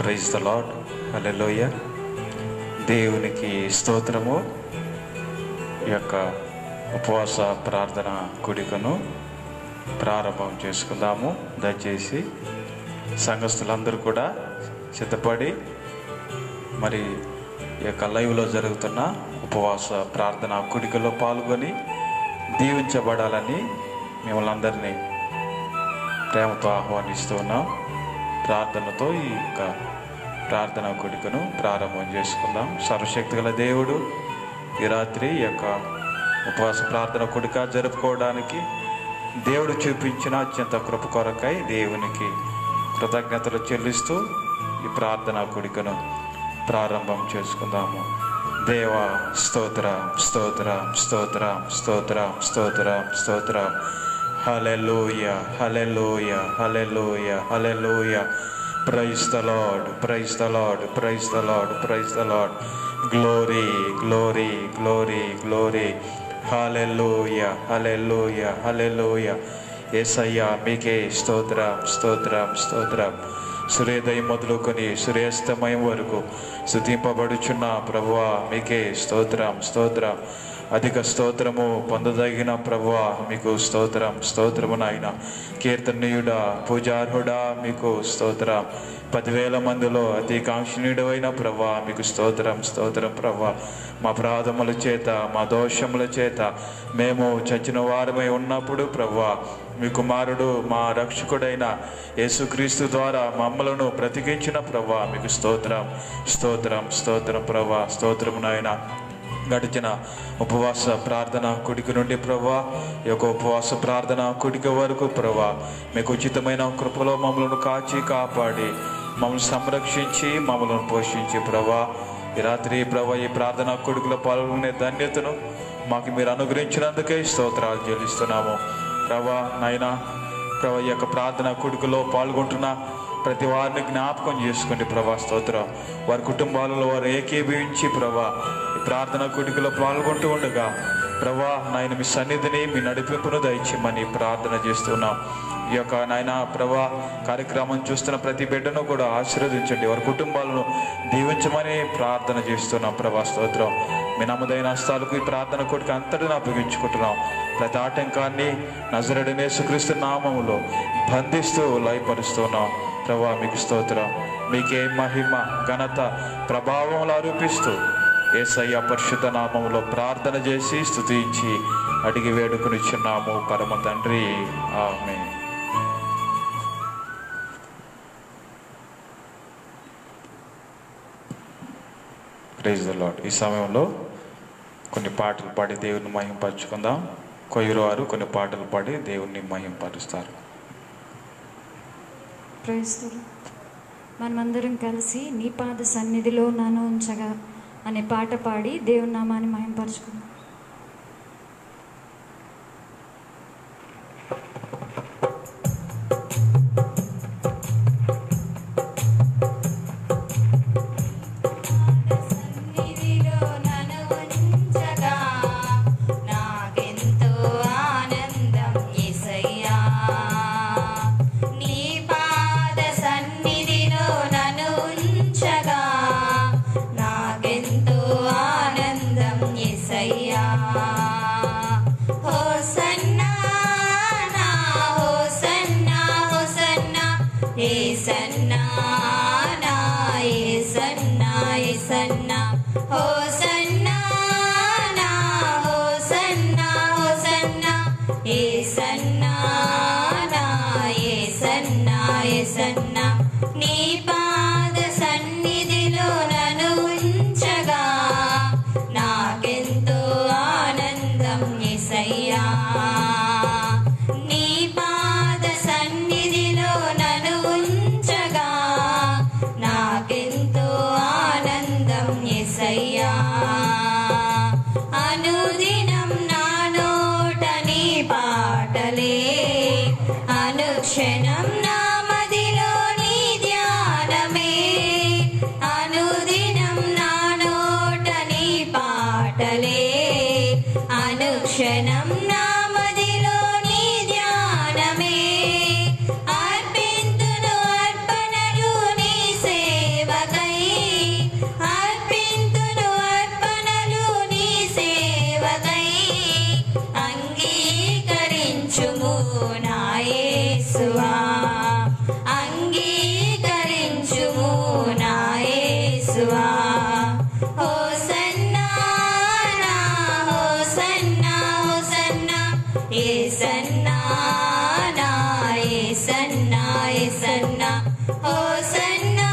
Praise the lord. హల్లెలూయ. దేవునికి స్తోత్రము. ఈ యొక్క ఉపవాస ప్రార్థన కూడికను ప్రారంభం చేసుకుందాము. దయచేసి సంఘస్థులందరూ కూడా సిద్ధపడి మరి ఈ యొక్క లైవ్లో జరుగుతున్న ఉపవాస ప్రార్థన కూడికలో పాల్గొని దీవించబడాలని మిమ్మల్ని అందరినీ ప్రేమతో ఆహ్వానిస్తూ ఉన్నాం. ప్రార్థనతో ఈ యొక్క ప్రార్థన కూడికను ప్రారంభం చేసుకుందాం. సర్వశక్తి గల దేవుడు ఈ రాత్రి ఈ యొక్క ఉపవాస ప్రార్థన కూడిక జరుపుకోవడానికి దేవుడు చూపించిన అత్యంత కృప కొరకై దేవునికి కృతజ్ఞతలు చెల్లిస్తూ ఈ ప్రార్థన కూడికను ప్రారంభం చేసుకుందాము. దేవా స్తోత్రం, స్తోత్రం, స్తోత్రం, స్తోత్రం, స్తోత్రం, స్తోత్రం. Hallelujah, hallelujah, hallelujah, hallelujah. Praise the Lord, praise the Lord, praise the Lord, praise the Lord. Glory, glory, glory, glory. Hallelujah, hallelujah, hallelujah. యేసయ్యా మీకే స్తోత్రం, స్తోత్రం, స్తోత్రం. సూర్యోదయం మొదలుకొని సూర్యాస్తమయం వరకు స్తుతింపబడుచున్న ప్రభువా మీకే స్తోత్రం, స్తోత్రం. అధిక స్తోత్రము పొందదగిన ప్రభువా మీకు స్తోత్రం, స్తోత్రము నాయన. కీర్తనీయుడా, పూజార్హుడా మీకు స్తోత్రం. 10,000 మందిలో అతి కాంక్షణీయుడైన ప్రభువా మీకు స్తోత్రం, స్తోత్రం. ప్రభువా మా అపరాధముల చేత మా దోషముల చేత మేము చచ్చిన వారమై ఉన్నప్పుడు ప్రభువా మీ కుమారుడు మా రక్షకుడైన యేసుక్రీస్తు ద్వారా మమ్మలను బ్రతికించిన ప్రభువా మీకు స్తోత్రం, స్తోత్రం, స్తోత్రం. ప్రభువా స్తోత్రము నాయన. గడిచిన ఉపవాస ప్రార్థన కూడిక నుండి ప్రభువా ఈ యొక్క ఉపవాస ప్రార్థన కూడిక వరకు ప్రభువా మీకు ఉచితమైన కృపలో మమ్మల్ని కాచి కాపాడి మమ్మల్ని సంరక్షించి మమ్మల్ని పోషించి ప్రభువా ఈ రాత్రి ప్రభువా ఈ ప్రార్థన కూడికలో పాల్గొనే ధన్యతను మాకు మీరు అనుగ్రహించినందుకే స్తోత్రాలు చెల్లిస్తున్నాము. ప్రభువా నాయన ప్రభువా ఈ యొక్క ప్రార్థన కూడికలో పాల్గొంటున్న ప్రతి వారిని జ్ఞాపకం చేసుకోండి ప్రభా. స్తోత్రం. వారి కుటుంబాలలో వారు ఏకీభవించి ప్రభా ఈ ప్రార్థన కూడికలో పాల్గొంటూ ఉండగా ప్రభా నాయన మీ సన్నిధిని మీ నడిపింపును దయచేయమని ప్రార్థన చేస్తున్నాం. ఈ యొక్క నాయన ప్రభా కార్యక్రమం చూస్తున్న ప్రతి బిడ్డను కూడా ఆశీర్వదించండి, వారి కుటుంబాలను దీవించమని ప్రార్థన చేస్తున్నాం ప్రభా. స్తోత్రం. మీ నమ్మదైన హస్తాలకు ఈ ప్రార్థన కూడిక అంతటిని అప్పగించుకుంటున్నాం. ప్రతి ఆటంకాన్ని నజరేయుడైన యేసుక్రీస్తు నామములో బంధిస్తూ లయపరుస్తున్నాం ప్రభా. మీకు స్తోత్రం. మీకే మహిమ ఘనత ప్రభావములు ఆరోపిస్తూ యేసయ్య పరిశుద్ధ నామములో ప్రార్థన చేసి స్తుతించి అడిగి వేడుకొనిచున్నాము పరమ తండ్రి. ఆమేన్. Praise the Lord. ఈ సమయంలో కొన్ని పాటలు పాడి దేవుని మహింపరచుకుందాం. కొయ్యూరు వారు కొన్ని పాటలు పాడి దేవుణ్ణి మహింపరుస్తారు. మనమందరం కలిసి నీ పాద సన్నిధిలో నన్ను ఉంచగా అనే పాట పాడి దేవుని నామాన్ని మహింపరచుకుందాం. అనుక్షణం నామదిలో నీ ధ్యానమే అర్పింతును అర్పణలు నీ సేవ నా యేసువా అంగీకరించుము నా యేసువా హోసన్నా నా హోసన్నా హోసన్నా యేసన్నా నా యేసన్నా యేసన్నా హోసన్నా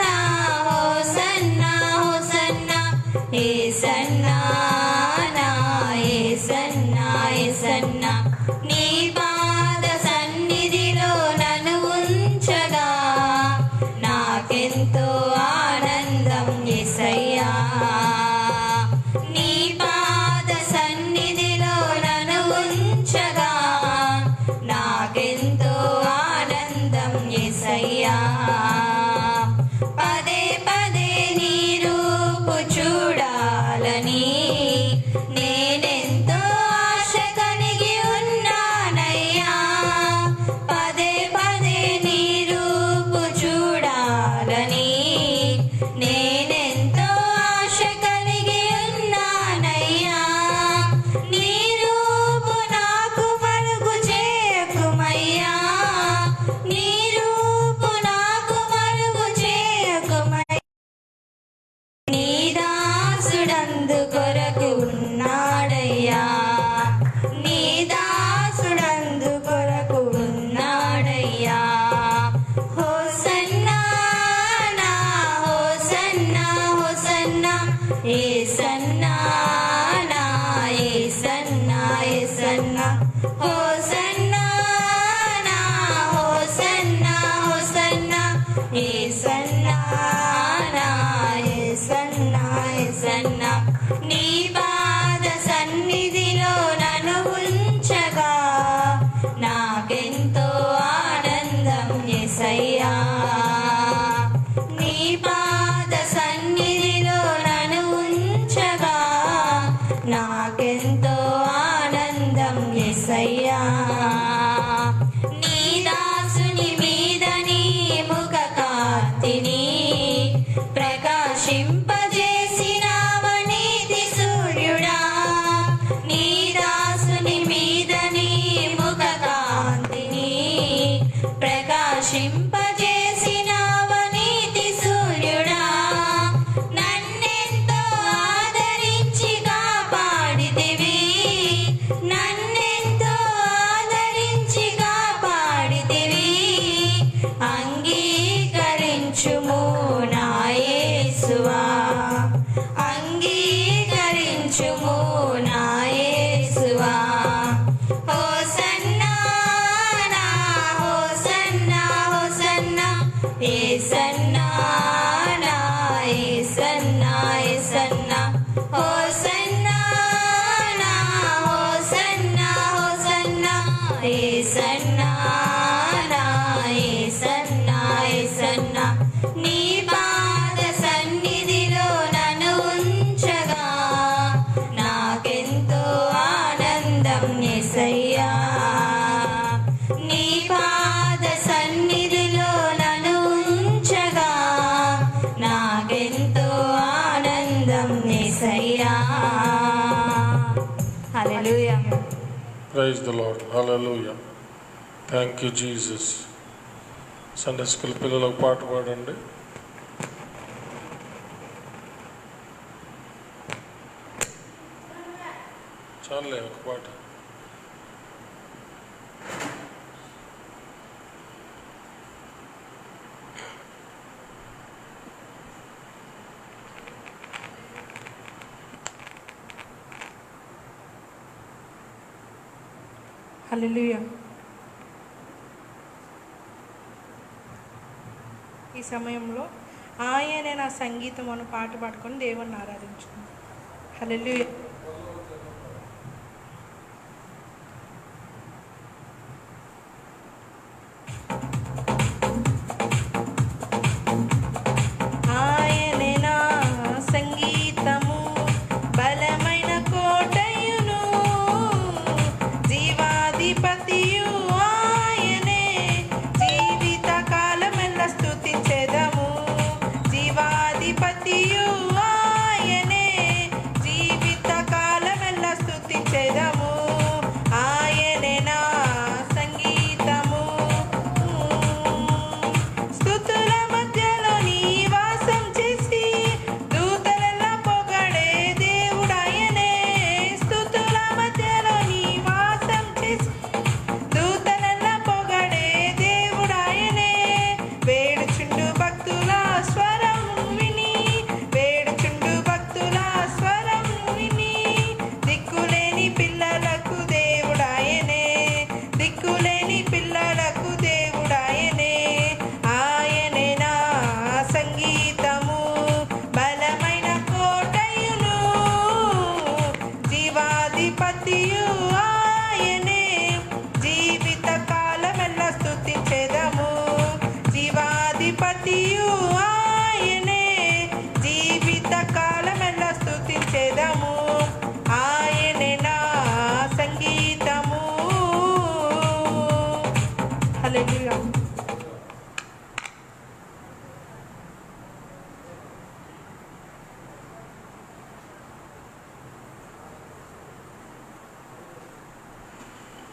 నా హోసన్నా హోసన్నా యేసన్నా నా యేసన్నా యేసన్నా నీ పాద సన్నిధిలో నన్ను ఉంచగా నాకెంతో ఆనందం యేసయ్యా నీ పాద సన్నిధిలో నన్ను ఉంచగా నాకెంతో ఆనందం యేసయ్యా పదే పదే నీ రూపు చూడాలని నేనెంతో ఆశ కలిగి ఉన్నానయ్యా పదే పదే నీ రూపు చూడాలని నేనెంతో ఆశ కలిగి ఉన్నానయ్యా నీ రూపు నాకు మరుగు చేయకుమయ్యా నీ రూపు నాకు మరుగు చేయకుమయ్యా నీ దాసుడందు కొరకు ఉన్నాడయ్యా నీ దాసుడందు కొరకు ఉన్నాడయ్యా హోసన్నా నా హోసన్నా హోసన్నా యేసన్నా నా యేసన్నా యేసన్నా హోసన్నా నా హోసన్నా హోసన్నా యేసన్నా నా యేసన్నా యేసన్నా నీ పాద సన్నిధిలో నన్ను ఉంచగా నాకెంతో ఆనందం యేసయ్యా నీ పాద సన్నిధిలో నన్ను ఉంచగా నాకెంతో ఆనందం యేసయ్యా నీ దాసుని మీద నీ ముఖ కాంతిని ప్రకాశింపజేసినావ నీతి సూర్యుడా నీ దాసుని మీద నీ ముఖ కాంతిని ప్రకాశింపజేసినావ నీతి సూర్యుడా నన్నెంతో ఆదరించి కాపాడితివి నన్నెంతో ఆదరించి కాపాడితివి అంగీకరించుము నా యేసువా అంగీకరించుము నా యేసువా హోసన్నా నా హోసన్నా హోసన్నా యేసన్నా నా యేసన్నా యేసన్నా హోసన్నా నా హోసన్నా హోసన్నా యేసన్నా నా యేసన్నా యేసన్నా నీ పాద సన్నిధిలో నన్ను ఉంచగా నాకెంతో ఆనందం యేసయ్యా నీ పాద సన్నిధిలో నన్ను ఉంచగా నాకెంతో ఆనందం యేసయ్యా హల్లెలూయా Praise the Lord. Hallelujah. Thank you, Jesus. Sunday school పిల్లలకు పాట పాడండి. చాలే ఒక పాట. హల్లెలూయా. ఈ సమయంలో ఆయనే నా సంగీతం అను పాట పాడుకొని దేవుణ్ణి ఆరాధించుకుందాం. హల్లెలూయా. ఆయనే నా సంగీతము బలమైన కోటయును జీవాధిపతియు ఆయనే జీవిత కాలమెల్ల స్తుతించెదము జీవాధిపతియు ఆయనే జీవిత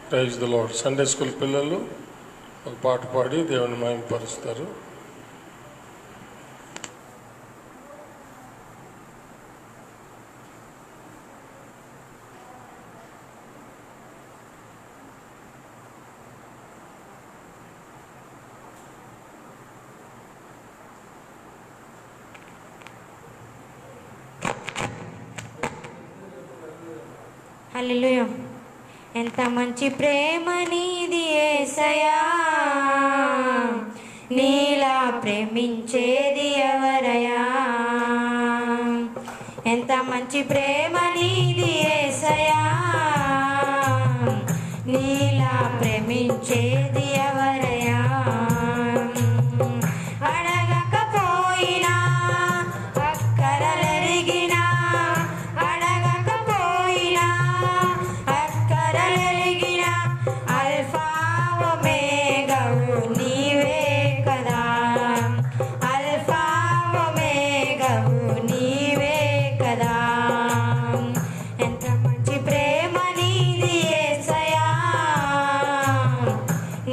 praise the Lord. Sunday school పిల్లలు ఒక పాట పాడి దేవుని మహిమపరుస్తారు. హల్లెలూయా. ఎంత మంచి ప్రేమ నీది యేసయ్యా, నీలా ప్రేమించేది ఎవరయ్యా. ఎంత మంచి ప్రేమ నీది యేసయ్యా, నీలా ప్రేమించేది ఎవరయ్యా. అడగకపోయినా అక్కరలెరిగినా, అడగకపోయినా అక్కరలెరిగినా, అల్ఫా ఒమేగావు నీవే కదా, అల్ఫా ఒమేగావు నీవే కదా. ఎంత మంచి ప్రేమ నీది యేసయ్యా,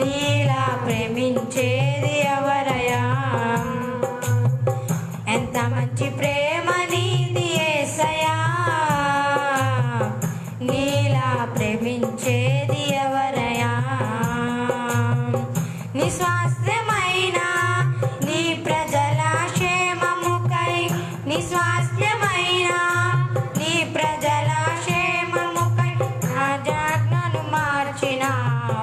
నీలా ప్రేమించేది ఎవరయ్యా. ఎంత మంచి ప్రేమ నీది యేసయ్యా, నీలా ప్రేమించేది ఎవరయ్యా. నీ స్వాస్థ్యమైన నీ ప్రజల క్షేమముకై, నీ స్వాస్థ్యమైన నీ ప్రజల క్షేమముకై రాజాజ్ఞను మార్చిన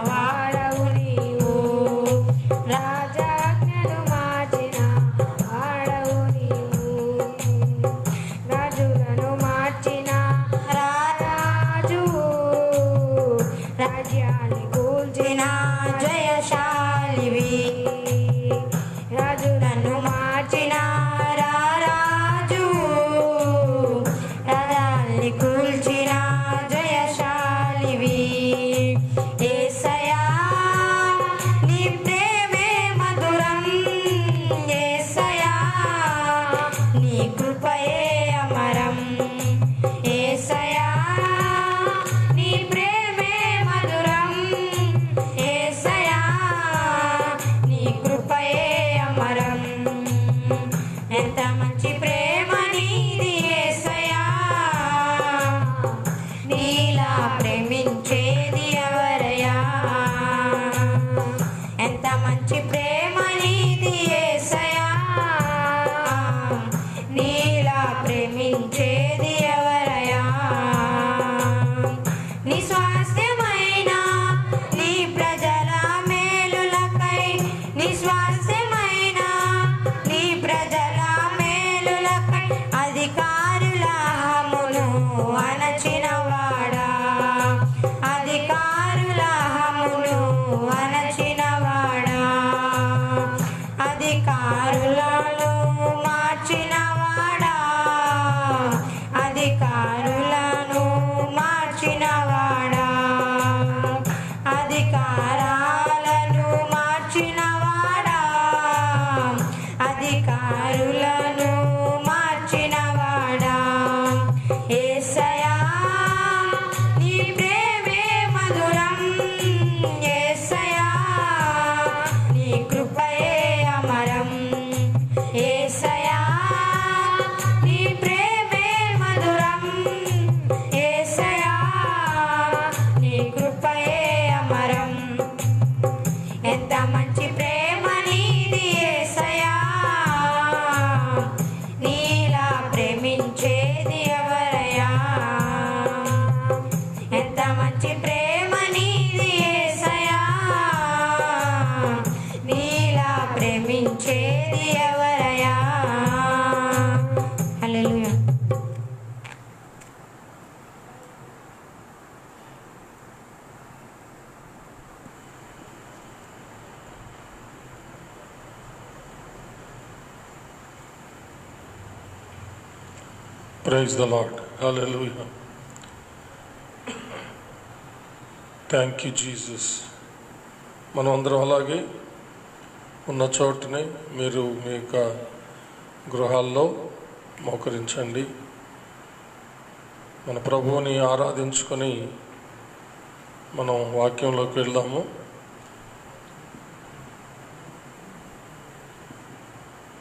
వాడవు నీవు, రాజాజ్ఞను మార్చిన వాడవు నీవు. రాజులను మార్చిన రారాజు, రాజ్యాన్ని కూల్చిన జయశాలివి. రాజులను మార్చిన రారాజు, రాజ్యాన్ని కూల్చిన జయశాలివి. యేసయ్యా నీ ప్రేమే మధురం, యేసయ్యా నీ కృపయే అమరం. యేసయ్యా నీ ప్రేమే మధురం, యేసయ్యా నీ కృపయే అమరం. ఎంత మంచి ప్రేమ నీది యేసయ్యా, నీలా ప్రేమించేది ఎవరయ్యా. ఎంత మంచి ప్రేమ నీది యేసయ్యా, నీలా ప్రేమించేది ఎవరయ్యా. నీ స్వాస్థ్యమైన నీ ప్రజల మేలులకై, నీ స్వాస్థ్యమైన నీ ప్రజల మేలులకై అధికారుల హమును అణచిన వాడా, అధికారుల హమును అణచిన వాడా. అధికారులను మార్చిన వాడా, అధికారులను మార్చిన వాడా. అధికారాలను మార్చిన వాడా, అధికారులను మార్చిన వాడా. యేసయ్యా నీ ప్రేమే మధురం, యేసయ్యా నీ కృపయే అమరం. యేసయ్యా నీ ప్రేమే మధురం, యేసయ్యా నీ కృపయే అమరం. ఎంత మంచి ప్రేమ నీది యేసయ్యా, నీలా ప్రేమించేది ఎవరయ్యా. ఎంత మంచి ప్రేమ నీది యేసయ్యా, నీలా ప్రేమించేది ఎవరయ్యా. Hallelujah. Praise the Lord. Hallelujah. Thank you Jesus. మనం అందరం అలాగే ఉన్న చోటునే మీరు మీ యొక్క గృహాల్లో మోకరించండి. మన ప్రభువుని ఆరాధించుకొని మనం వాక్యంలోకి వెళ్దాము.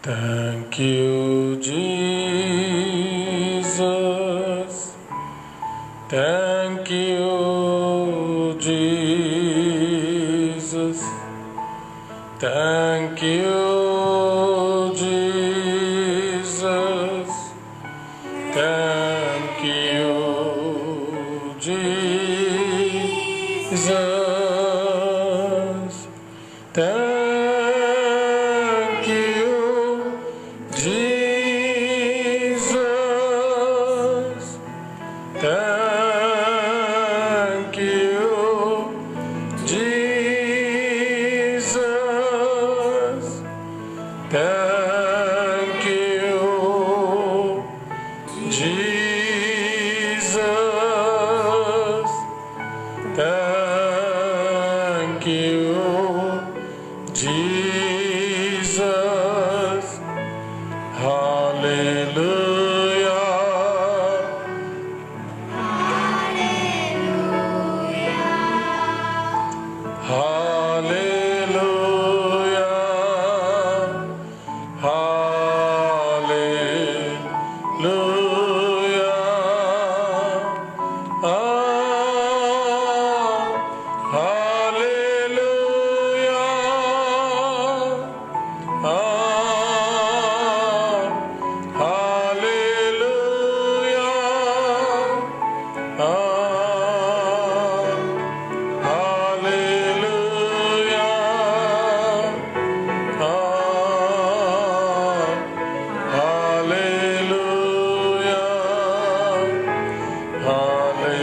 Thank you, Jesus. Thank you, Jesus. Thank you, Jesus. Thank you, Jesus. Thank you, Jesus. Thank you, Jesus. Thank you, Jesus. Thank you, Jesus. Hallelujah. Hallelujah. Hallelujah. Ah, hallelujah. Ah, hallelujah. Ah, hallelujah. Ah, hallelujah. Hallelujah.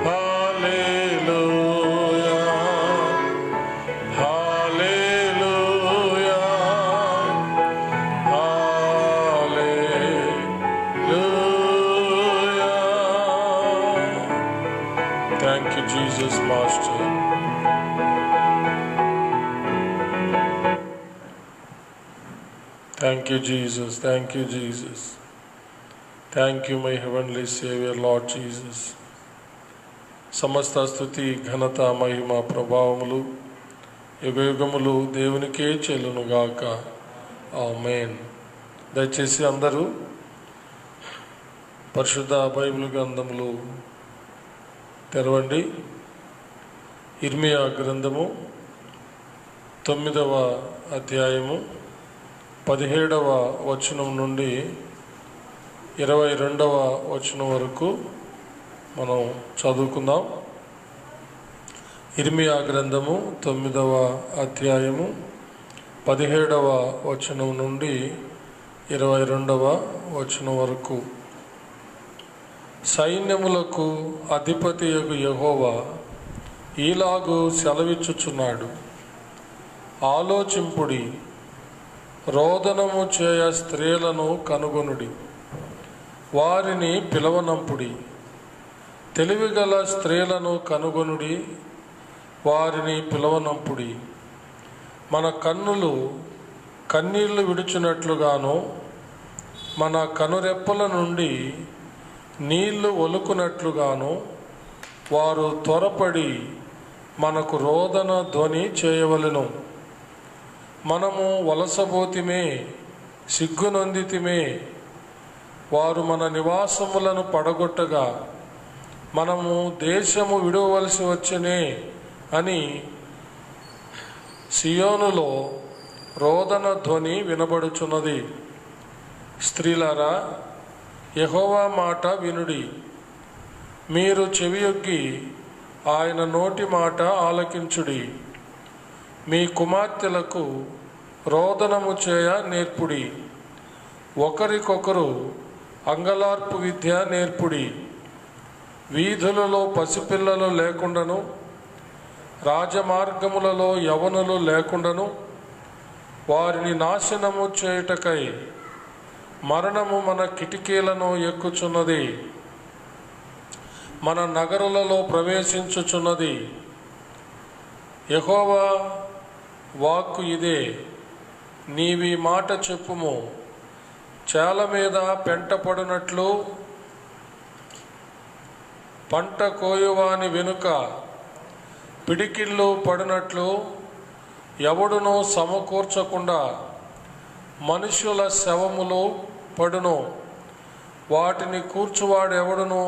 Hallelujah. Hallelujah. Hallelujah. Thank you, Jesus, Master. Thank you, Jesus. Thank you, Jesus. Thank you, my heavenly Savior, Lord Jesus. సమస్త స్తుతి, ఘనత, మహిమ, ప్రభావములు యుగయుగములు దేవునికే చెల్లునుగాక. ఆమేన్. దయచేసి అందరూ పరిశుద్ధ Bible గ్రంథములు తెరవండి. ఇర్మియా గ్రంథము 9వ అధ్యాయము 17వ వచనం నుండి 22వ వచనం వరకు మనం చదువుకుందాం. ఇర్మియా గ్రంథము 9వ అధ్యాయము 17వ వచనం నుండి 22వ వచనం వరకు. సైన్యములకు అధిపతియగు యెహోవా ఈలాగు సెలవిచ్చుచున్నాడు. ఆలోచింపుడి, రోదనము చేయ స్త్రీలను కనుగొనుడి, వారిని పిలవనంపుడి. తెలివిగల స్త్రీలను కనుగొనుడి, వారిని పిలవనంపుడి. మన కన్నులు కన్నీళ్లు విడుచున్నట్లుగాను, మన కనురెప్పల నుండి నీళ్లు ఒలుకునట్లుగాను వారు త్వరపడి మనకు రోదన ధ్వని చేయవలెను. మనము వలసబోతిమే, సిగ్గునొందితిమే. వారు మన నివాసములను పడగొట్టగా మనము దేశము విడవలసి వచ్చనే అని సియోనులో రోదన ధ్వని వినబడుచున్నది. స్త్రీలారా, యెహోవా మాట వినుడి. మీరు చెవియొగ్గి ఆయన నోటి మాట ఆలకించుడి. మీ కుమార్తెలకు రోదనము చేయ నేర్పుడి. ఒకరికొకరు అంగలార్పు విద్య నేర్పుడి. వీధులలో పసిపిల్లలు లేకుండాను, రాజమార్గములలో యవనులు లేకుండాను వారిని నాశనము చేయుటకై మరణము మన కిటికీలను ఎక్కుచున్నది, మన నగరులలో ప్రవేశించుచున్నది. యెహోవా వాక్కు ఇదే, నీవి మాట చెప్పుము. చేల మీద పెంట పడినట్లు పంట కోయువాని వెనుక పిడికిళ్ళు పడినట్లు ఎవడునూ సమకూర్చకుండా మనుషుల శవములు పడును, వాటిని కూర్చువాడెవడును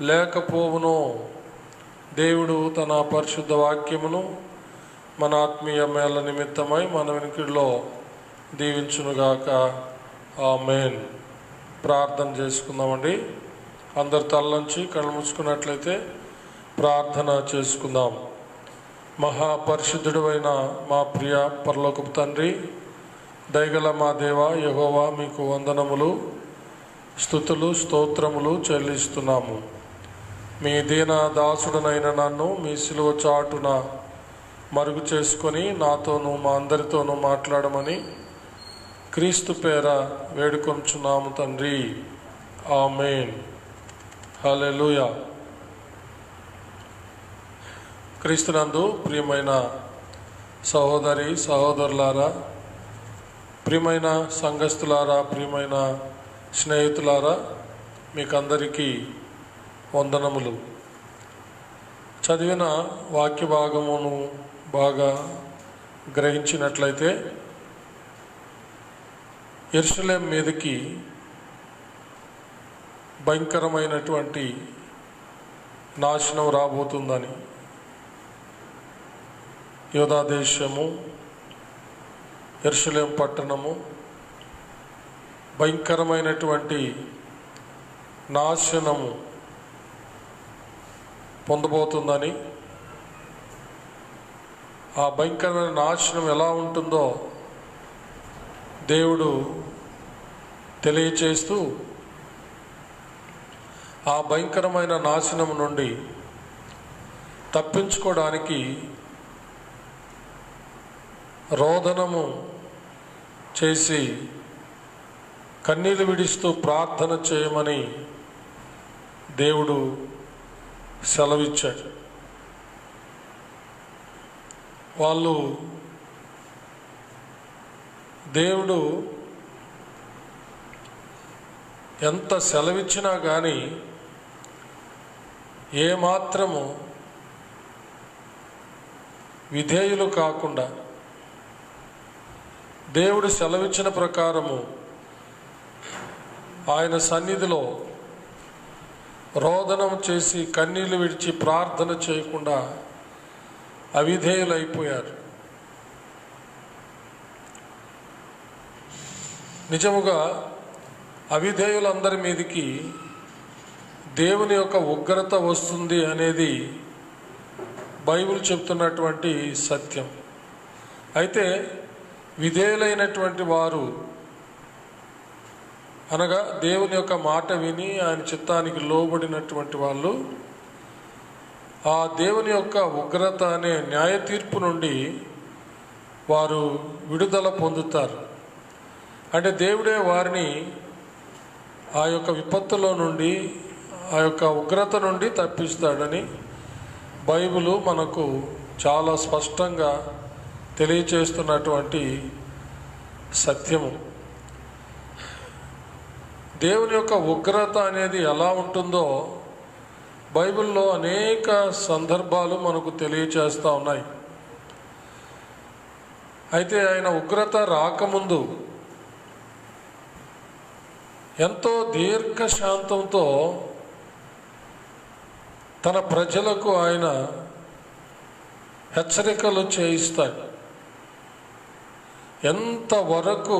లేకపోవును. దేవుడు తన పరిశుద్ధ వాక్యమును మన ఆత్మీయ మేళ నిమిత్తమై మన వెనుకల్లో దీవించునుగాక. ఆమేన్. ప్రార్థన చేసుకుందామండి. అందరు తలలోంచి కళ్ళు మూసుకున్నట్లయితే ప్రార్థన చేసుకుందాం. మహాపరిశుద్ధుడు అయిన మా ప్రియ పరలోకపు తండ్రి, దయగల మా దేవ యెహోవా, మీకు వందనములు, స్తుతులు, స్తోత్రములు చెల్లిస్తున్నాము. మీ దీన దాసుడనైన నన్ను మీ సిలువ చాటున మరుగు చేసుకొని నాతోనూ మా అందరితోనూ మాట్లాడమని క్రీస్తు పేర వేడుకొంచున్నాము తండ్రి. ఆమేన్. హల్లెలూయా. క్రీస్తునందు ప్రియమైన సహోదరి సహోదరులారా, ప్రియమైన సంఘస్థులారా, ప్రియమైన స్నేహితులారా, మీకందరికీ వందనములు. చదివిన వాక్య భాగమును బాగా గ్రహించినట్లయితే యెరూషలేం మీదకి భయంకరమైనటువంటి నాశనం రాబోతుందని, యూదా దేశము, యెరూషలేం పట్టణము భయంకరమైనటువంటి నాశనము పొందబోతుందని, ఆ భయంకరమైన నాశనం ఎలా ఉంటుందో దేవుడు తెలియచేస్తూ ఆ భయంకరమైన నాశనం నుండి తప్పించుకోవడానికి రోదనము చేసి కన్నీళ్లు విడిస్తూ ప్రార్థన చేయమని దేవుడు సెలవిచ్చాడు. వాళ్ళు దేవుడు ఎంత సెలవిచ్చినా కానీ ఏమాత్రము విధేయులు కాకుండా దేవుడు సెలవిచ్చిన ప్రకారము ఆయన సన్నిధిలో రోదనం చేసి కన్నీళ్లు విడిచి ప్రార్థన చేయకుండా అవిధేయులైపోయారు. నిజముగా అవిధేయులందరి మీదకి దేవుని యొక్క ఉగ్రత వస్తుంది అనేది బైబిల్ చెప్తున్నటువంటి సత్యం. అయితే విధేయులైనటువంటి వారు, అనగా దేవుని యొక్క మాట విని ఆయన చిత్తానికి లోబడినటువంటి వాళ్ళు, ఆ దేవుని యొక్క ఉగ్రత అనే న్యాయ తీర్పు నుండి వారు విడుదల పొందుతారు. అంటే దేవుడే వారిని ఆ యొక్క విపత్తులో నుండి, ఆ యొక్క ఉగ్రత నుండి తప్పిస్తాడని బైబిలు మనకు చాలా స్పష్టంగా తెలియచేస్తున్నటువంటి సత్యము. దేవుని యొక్క ఉగ్రత అనేది ఎలా ఉంటుందో బైబిల్లో అనేక సందర్భాలు మనకు తెలియచేస్తూ ఉన్నాయి. అయితే ఆయన ఉగ్రత రాకముందు ఎంతో దీర్ఘశాంతంతో తన ప్రజలకు ఆయన హెచ్చరికలు చేయిస్తాడు. ఎంతవరకు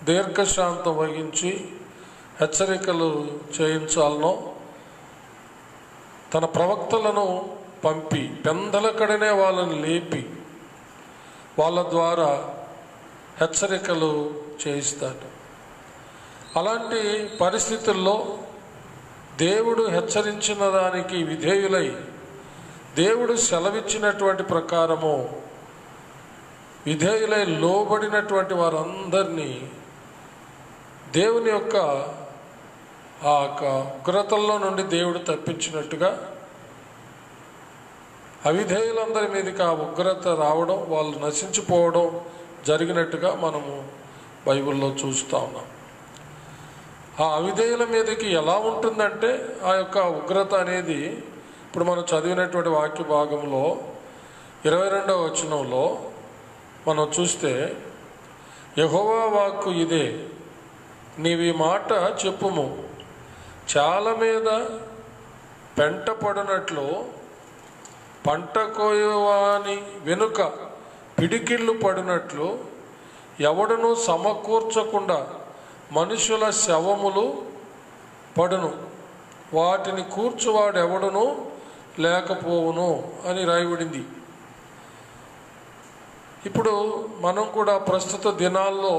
దీర్ఘశాంతం వహించి హెచ్చరికలు చేయించాలనో తన ప్రవక్తలను పంపి పెందలకడనే వాళ్ళని లేపి వాళ్ళ ద్వారా హెచ్చరికలు చేయిస్తాడు. అలాంటి పరిస్థితుల్లో దేవుడు హెచ్చరించిన దానికి విధేయులై దేవుడు సెలవిచ్చినటువంటి ప్రకారము విధేయులై లోబడినటువంటి వారందరినీ దేవుని యొక్క ఆ ఉగ్రతల్లో నుండి దేవుడు తప్పించినట్టుగా అవిధేయులందరి మీదకి ఆ ఉగ్రత రావడం, వాళ్ళు నశించిపోవడం జరిగినట్టుగా మనము బైబిల్లో చూస్తూ ఉన్నాం. ఆ అవిధేయుల మీదకి ఎలా ఉంటుందంటే ఆ యొక్క ఉగ్రత అనేది, ఇప్పుడు మనం చదివినటువంటి వాక్య భాగంలో 22వ వచనంలో మనం చూస్తే, యెహోవా వాక్కు ఇదే, నీవి మాట చెప్పుము, చాలా మీద పెంట పడినట్లు పంట కోయవాని వెనుక పిడికిళ్ళు పడినట్లు ఎవడను సమకూర్చకుండా మనుషుల శవములు పడును, వాటిని కూర్చువాడు ఎవడును లేకపోవును అని రాయబడింది. ఇప్పుడు మనం కూడా ప్రస్తుత దినాల్లో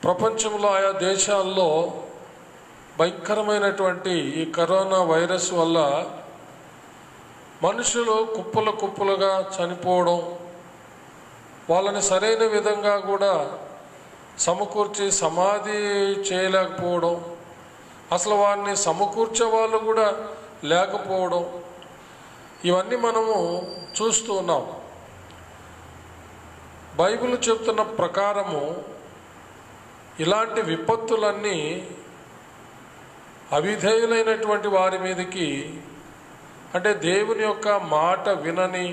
ప్రపంచంలో ఆయా దేశాల్లో భయంకరమైనటువంటి ఈ కరోనా వైరస్ వల్ల మనుషులు కుప్పలుగా చనిపోవడం, వాళ్ళని సరైన విధంగా కూడా సమకూర్చి సమాధి చేయలేకపోవడం, అసలు వారిని సమకూర్చే వాళ్ళు కూడా లేకపోవడం, ఇవన్నీ మనము చూస్తూ ఉన్నాం. బైబిల్ చెప్తున్న ప్రకారము ఇలాంటి విపత్తులన్నీ అవిధేయులైనటువంటి వారి మీదకి, అంటే దేవుని యొక్క మాట వినని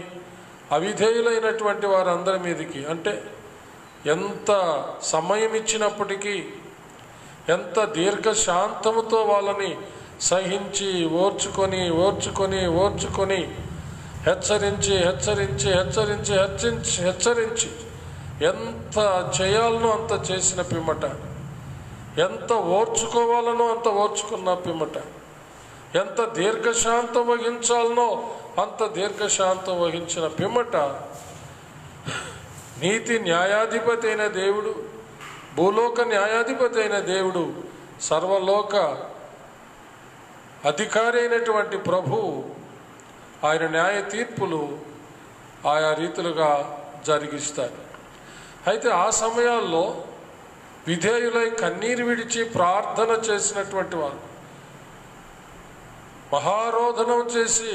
అవిధేయులైనటువంటి వారందరి మీదకి, అంటే ఎంత సమయం ఇచ్చినప్పటికీ, ఎంత దీర్ఘశాంతముతో వాళ్ళని సహించి ఓర్చుకొని హెచ్చరించి ఎంత చేయాలనో అంత చేసిన పిమ్మట, ఎంత ఓర్చుకోవాలనో అంత ఓర్చుకున్న పిమ్మట, ఎంత దీర్ఘశాంతం వహించాలనో అంత దీర్ఘశాంతం వహించిన పిమ్మట, నీతి న్యాయాధిపతి అయిన దేవుడు, భూలోక న్యాయాధిపతి అయిన దేవుడు, సర్వలోక అధికారి అయినటువంటి ప్రభువు ఆయన న్యాయ తీర్పులు ఆయా రీతులుగా జరిగిస్తారు. అయితే ఆ సమయాల్లో విధేయులై కన్నీరు విడిచి ప్రార్థన చేసినటువంటి వారు, మహారోధనం చేసి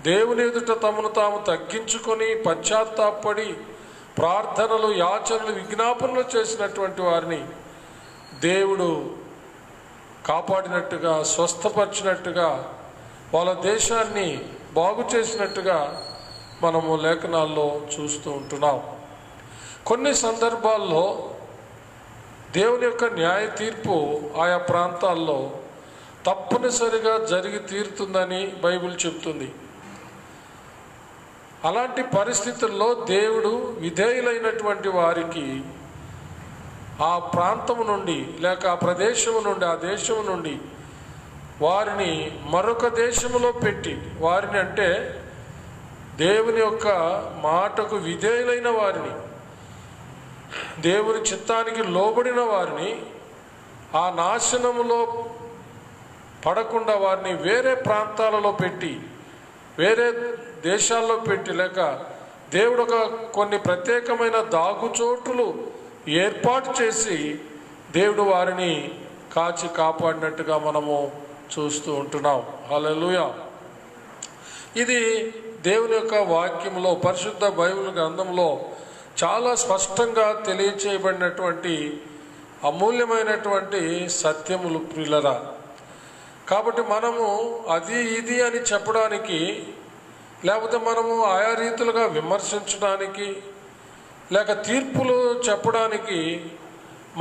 దేవుని ఎదుట తమను తాము తగ్గించుకొని పశ్చాత్తాపడి ప్రార్థనలు, యాచనలు, విజ్ఞాపనలు చేసినటువంటి వారిని దేవుడు కాపాడినట్టుగా, స్వస్థపరిచినట్టుగా, వాళ్ళ దేశాన్ని బాగు చేసినట్టుగా మనము లేఖనాల్లో చూస్తూ ఉంటున్నాం. కొన్ని సందర్భాల్లో దేవుని యొక్క న్యాయ తీర్పు ఆయా ప్రాంతాల్లో తప్పనిసరిగా జరిగి తీరుతుందని బైబిల్ చెప్తుంది. అలాంటి పరిస్థితుల్లో దేవుడు విధేయులైనటువంటి వారికి ఆ ప్రాంతము నుండి, లేక ఆ ప్రదేశము నుండి, ఆ దేశము నుండి వారిని మరొక దేశములో పెట్టి, వారిని అంటే దేవుని యొక్క మాటకు విధేయులైన వారిని, దేవుని చిత్తానికి లోబడిన వారిని ఆ నాశనములో పడకుండా వారిని వేరే ప్రాంతాలలో పెట్టి, వేరే దేశాల్లో పెట్టి, లేక దేవుడు ఒక కొన్ని ప్రత్యేకమైన దాగుచోటులు ఏర్పాటు చేసి దేవుడు వారిని కాచి కాపాడినట్టుగా మనము చూస్తూ ఉంటున్నాం. హల్లెలూయా. ఇది దేవుని యొక్క వాక్యంలో, పరిశుద్ధ బైబిల్ గ్రంథంలో చాలా స్పష్టంగా తెలియచేయబడినటువంటి అమూల్యమైనటువంటి సత్యములు ప్రియులరా. కాబట్టి మనము అది ఇది అని చెప్పడానికి, లేకపోతే మనము ఆయా రీతులుగా విమర్శించడానికి, లేక తీర్పులు చెప్పడానికి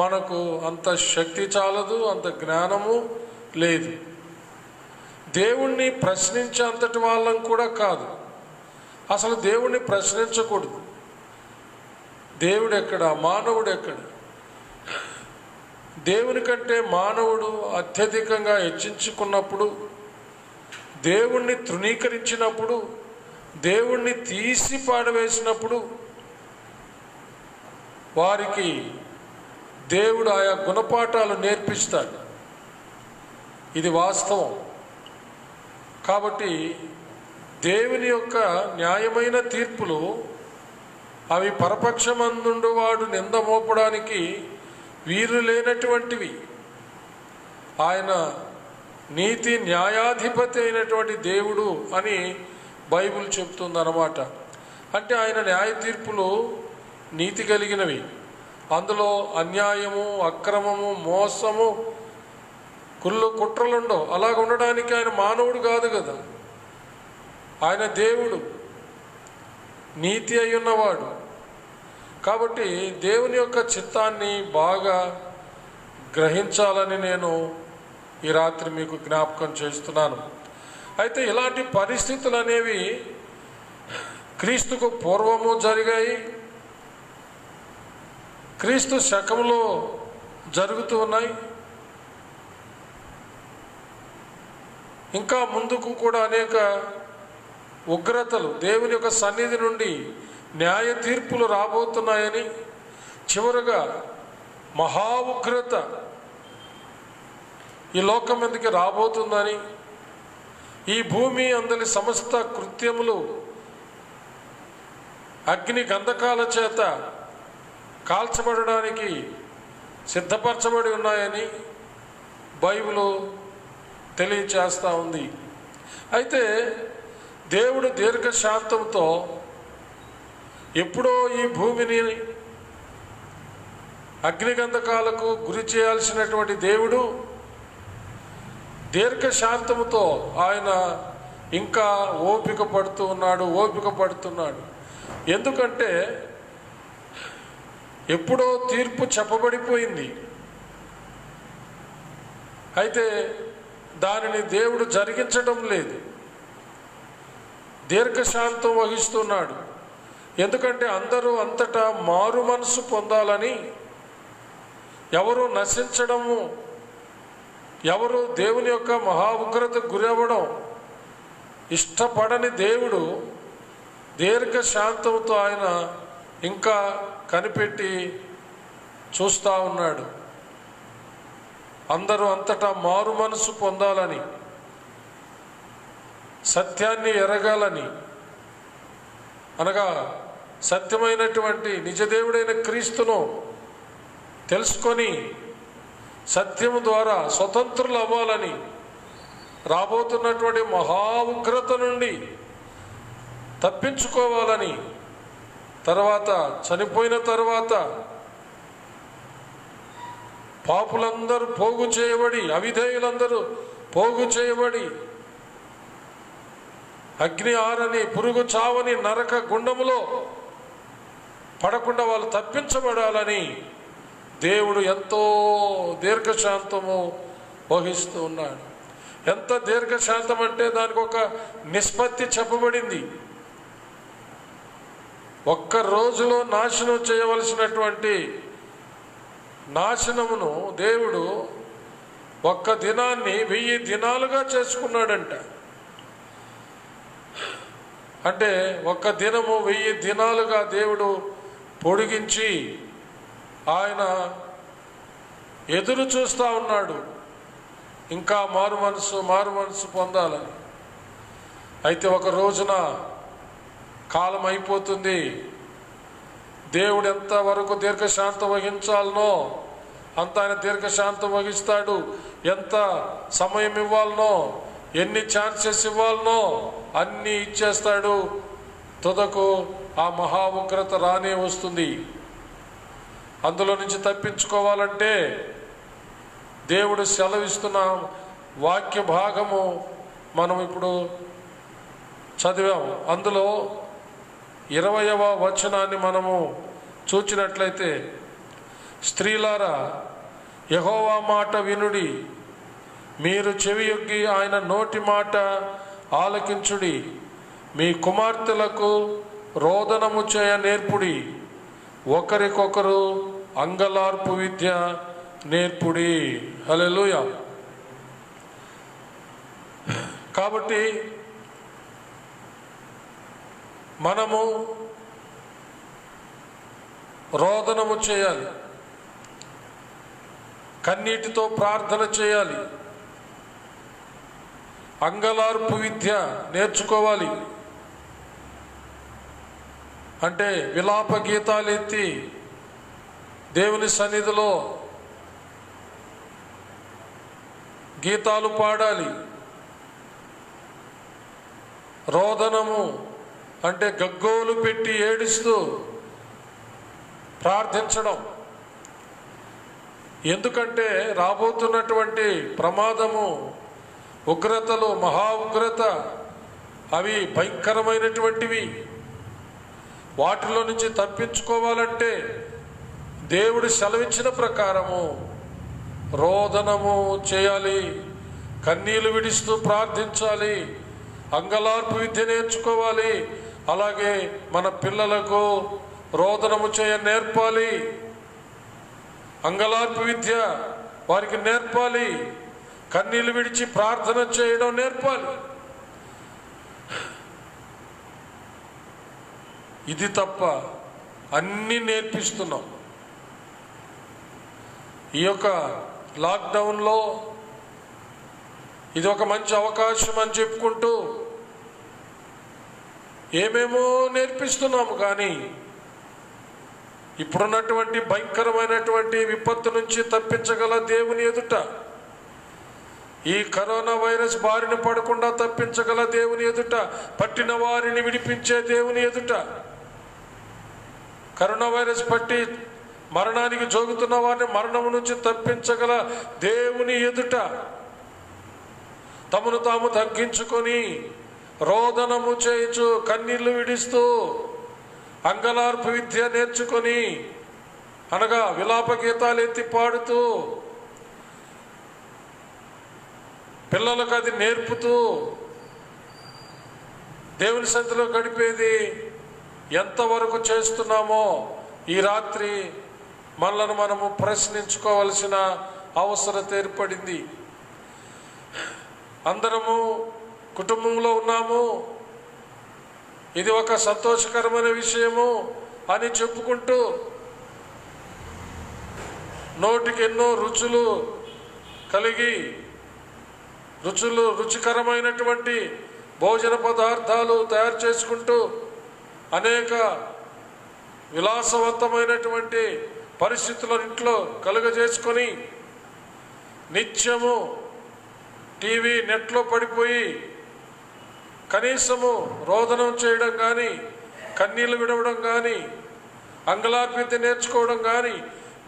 మనకు అంత శక్తి చాలదు, అంత జ్ఞానము లేదు. దేవుణ్ణి ప్రశ్నించేంతటి వాళ్ళం కూడా కాదు. అసలు దేవుణ్ణి ప్రశ్నించకూడదు. దేవుడు ఎక్కడ, మానవుడు ఎక్కడ? దేవుని కంటే మానవుడు అత్యధికంగా హెచ్చించుకున్నప్పుడు, దేవుణ్ణి తృణీకరించినప్పుడు, దేవుణ్ణి తీసి పాడవేసినప్పుడు వారికి దేవుడు ఆయా గుణపాఠాలు నేర్పిస్తాడు. ఇది వాస్తవం. కాబట్టి దేవుని యొక్క న్యాయమైన తీర్పులు అవి పరపక్షమందుండు వాడు నింద మోపడానికి వీలు లేనటువంటివి. ఆయన నీతి న్యాయాధిపతి అయినటువంటి దేవుడు అని బైబిల్ చెప్తుందన్నమాట. అంటే ఆయన న్యాయ తీర్పులు నీతి కలిగినవి, అందులో అన్యాయము, అక్రమము, మోసము, కుళ్ళు కుట్రలుండవు. అలాగ ఉండడానికి ఆయన మానవుడు కాదు కదా, ఆయన దేవుడు, నీతి అయి ఉన్నవాడు. కాబట్టి దేవుని యొక్క చిత్తాన్ని బాగా గ్రహించాలని నేను ఈ రాత్రి మీకు జ్ఞాపకం చేస్తున్నాను. అయితే ఇలాంటి పరిస్థితులు అనేవి క్రీస్తుకు పూర్వము జరిగాయి, క్రీస్తు శకంలో జరుగుతూ ఉన్నాయి. ఇంకా ముందుకు కూడా అనేక ఉగ్రతలు, దేవుని యొక్క సన్నిధి నుండి న్యాయ తీర్పులు రాబోతున్నాయని, చివరగా మహా ఉగ్రత ఈ లోకం మీదకి రాబోతుందని, ఈ భూమి అందరి సమస్త కృత్యములు అగ్ని గంధకాల చేత కాల్చబడడానికి సిద్ధపరచబడి ఉన్నాయని బైబిల్ తెలియచేస్తూ ఉంది. అయితే దేవుడు దీర్ఘశాంతంతో ఎప్పుడో ఈ భూమిని అగ్నిగంధకాలకు గురి చేయాల్సినటువంటి దేవుడు దీర్ఘశాంతముతో ఆయన ఇంకా ఓపిక పడుతున్నాడు. ఎందుకంటే ఎప్పుడో తీర్పు చెప్పబడిపోయింది. అయితే దానిని దేవుడు జరిగించడం లేదు, దీర్ఘశాంతం వహిస్తున్నాడు. ఎందుకంటే అందరూ అంతటా మారు మనసు పొందాలని, ఎవరు నశించడము, ఎవరు దేవుని యొక్క మహా ఉగ్రతకు గురవ్వడం ఇష్టపడని దేవుడు దీర్ఘశాంతంతో ఆయన ఇంకా కనిపెట్టి చూస్తూ ఉన్నాడు. అందరూ అంతటా మారు మనసు పొందాలని, సత్యాన్ని ఎరగాలని, అనగా సత్యమైనటువంటి నిజదేవుడైన క్రీస్తును తెలుసుకొని సత్యము ద్వారా స్వతంత్రులు అవ్వాలని, రాబోతున్నటువంటి మహా ఉగ్రత నుండి తప్పించుకోవాలని, తర్వాత చనిపోయిన తర్వాత పాపులందరూ పోగు చేయబడి, అవిధేయులందరూ పోగు చేయబడి, అగ్ని ఆరని, పురుగు చావని నరక గుండములో పడకుండా వాళ్ళు తప్పించబడాలని దేవుడు ఎంతో దీర్ఘశాంతము వహిస్తూ ఉన్నాడు. ఎంత దీర్ఘశాంతం అంటే దానికి ఒక నిష్పత్తి చెప్పబడింది. ఒక్క రోజులో నాశనం చేయవలసినటువంటి నాశనమును దేవుడు ఒక్క దినాన్ని 1000 దినాలుగా చేసుకున్నాడంట. అంటే ఒక్క దినము 1000 దినాలుగా దేవుడు పొడిగించి ఆయన ఎదురు చూస్తూ ఉన్నాడు ఇంకా మారు మనసు పొందాలని. అయితే ఒక రోజున కాలం అయిపోతుంది. దేవుడు ఎంత వరకు దీర్ఘశాంతం వహించాలనో అంత ఆయన దీర్ఘశాంతం వహిస్తాడు. ఎంత సమయం ఇవ్వాలనో, ఎన్ని ఛాన్సెస్ ఇవ్వాలనో అన్నీ ఇచ్చేస్తాడు. తుదకు ఆ మహా ఉగ్రత రానే వస్తుంది. అందులో నుంచి తప్పించుకోవాలంటే దేవుడు సెలవిస్తున్న వాక్య భాగము మనం ఇప్పుడు చదివాము. అందులో 20వ వచనాన్ని మనము చూచినట్లయితే, స్త్రీలారా యెహోవా మాట వినుడి, మీరు చెవియొగ్గి ఆయన నోటి మాట ఆలకించుడి, మీ కుమార్తెలకు రోదనము చేయ నేర్పుడి, ఒకరికొకరు అంగలార్పు విద్య నేర్పుడి. హల్లెలూయా. కాబట్టి మనము రోదనము చేయాలి, కన్నీటితో ప్రార్థన చేయాలి, అంగలార్పు విద్య నేర్చుకోవాలి. అంటే విలాప గీతాలు ఎత్తి దేవుని సన్నిధిలో గీతాలు పాడాలి. రోదనము అంటే గగ్గోలు పెట్టి ఏడుస్తూ ప్రార్థించడం, ఎందుకంటే రాబోతున్నటువంటి ప్రమాదము, ఉగ్రతలు, మహా ఉగ్రత, అవి భయంకరమైనటువంటివి. వాటిలో నుంచి తప్పించుకోవాలంటే దేవుడు సెలవిచ్చిన ప్రకారము రోదనము చేయాలి, కన్నీళ్లు విడిస్తూ ప్రార్థించాలి, అంగలార్పు విద్య నేర్చుకోవాలి. అలాగే మన పిల్లలకు రోదనము చేయ నేర్పాలి, అంగలార్పు విద్య వారికి నేర్పాలి, కన్నీళ్లు విడిచి ప్రార్థన చేయడం నేర్పాలి. ఇది తప్ప అన్నీ నేర్పిస్తున్నాం. ఈ యొక్క లాక్డౌన్లో ఇది ఒక మంచి అవకాశం అని చెప్పుకుంటూ ఏమేమో నేర్పిస్తున్నాము. కానీ ఇప్పుడున్నటువంటి భయంకరమైనటువంటి విపత్తు నుంచి తప్పించగల దేవుని ఎదుట, ఈ కరోనా వైరస్ బారిన పడకుండా తప్పించగల దేవుని ఎదుట, పట్టిన వారిని విడిపించే దేవుని ఎదుట, కరోనా వైరస్ పట్టి మరణానికి జోగుతున్న వారిని మరణం నుంచి తప్పించగల దేవుని ఎదుట తమను తాము తగ్గించుకొని రోదనము చేయుచు, కన్నీళ్లు విడిస్తూ, అంగలార్పు విద్య నేర్చుకొని, అనగా విలాప గీతాలు ఎత్తి పాడుతూ, పిల్లలకు అది నేర్పుతూ దేవుని సన్నిధిలో గడిపేది ఎంతవరకు చేస్తున్నామో ఈ రాత్రి మనలను మనము ప్రశ్నించుకోవలసిన అవసరం ఏర్పడింది. అందరము కుటుంబంలో ఉన్నాము, ఇది ఒక సంతోషకరమైన విషయము అని చెప్పుకుంటూ నోటికి ఎన్నో రుచులు కలిగి రుచికరమైనటువంటి భోజన పదార్థాలు తయారు చేసుకుంటూ అనేక విలాసవంతమైనటువంటి పరిస్థితులను ఇంట్లో కలుగజేసుకొని నిత్యము టీవీ నెట్లో పడిపోయి కనీసము రోదనం చేయడం కానీ, కన్నీళ్లు విడవడం కానీ, అంగలార్పిత నేర్చుకోవడం కానీ,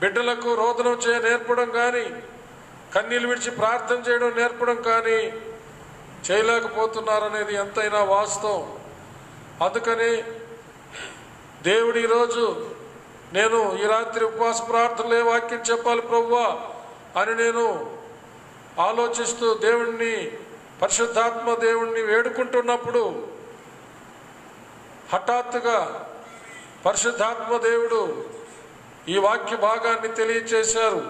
బిడ్డలకు రోదనం నేర్పడం కానీ, కన్నీళ్లు విడిచి ప్రార్థన చేయడం నేర్పడం కానీ చేయలేకపోతున్నారనేది ఎంతైనా వాస్తవం. అందుకని దేవుడు ఈరోజు నేను ఈ రాత్రి ఉపవాస ప్రార్థనలో ఏ వాక్యం చెప్పాలి ప్రభువా అని నేను ఆలోచిస్తూ దేవుణ్ణి, పరిశుద్ధాత్మ దేవుణ్ణి వేడుకుంటున్నప్పుడు హఠాత్తుగా పరిశుద్ధాత్మ దేవుడు ఈ వాక్య భాగాన్ని తెలియచేశారు.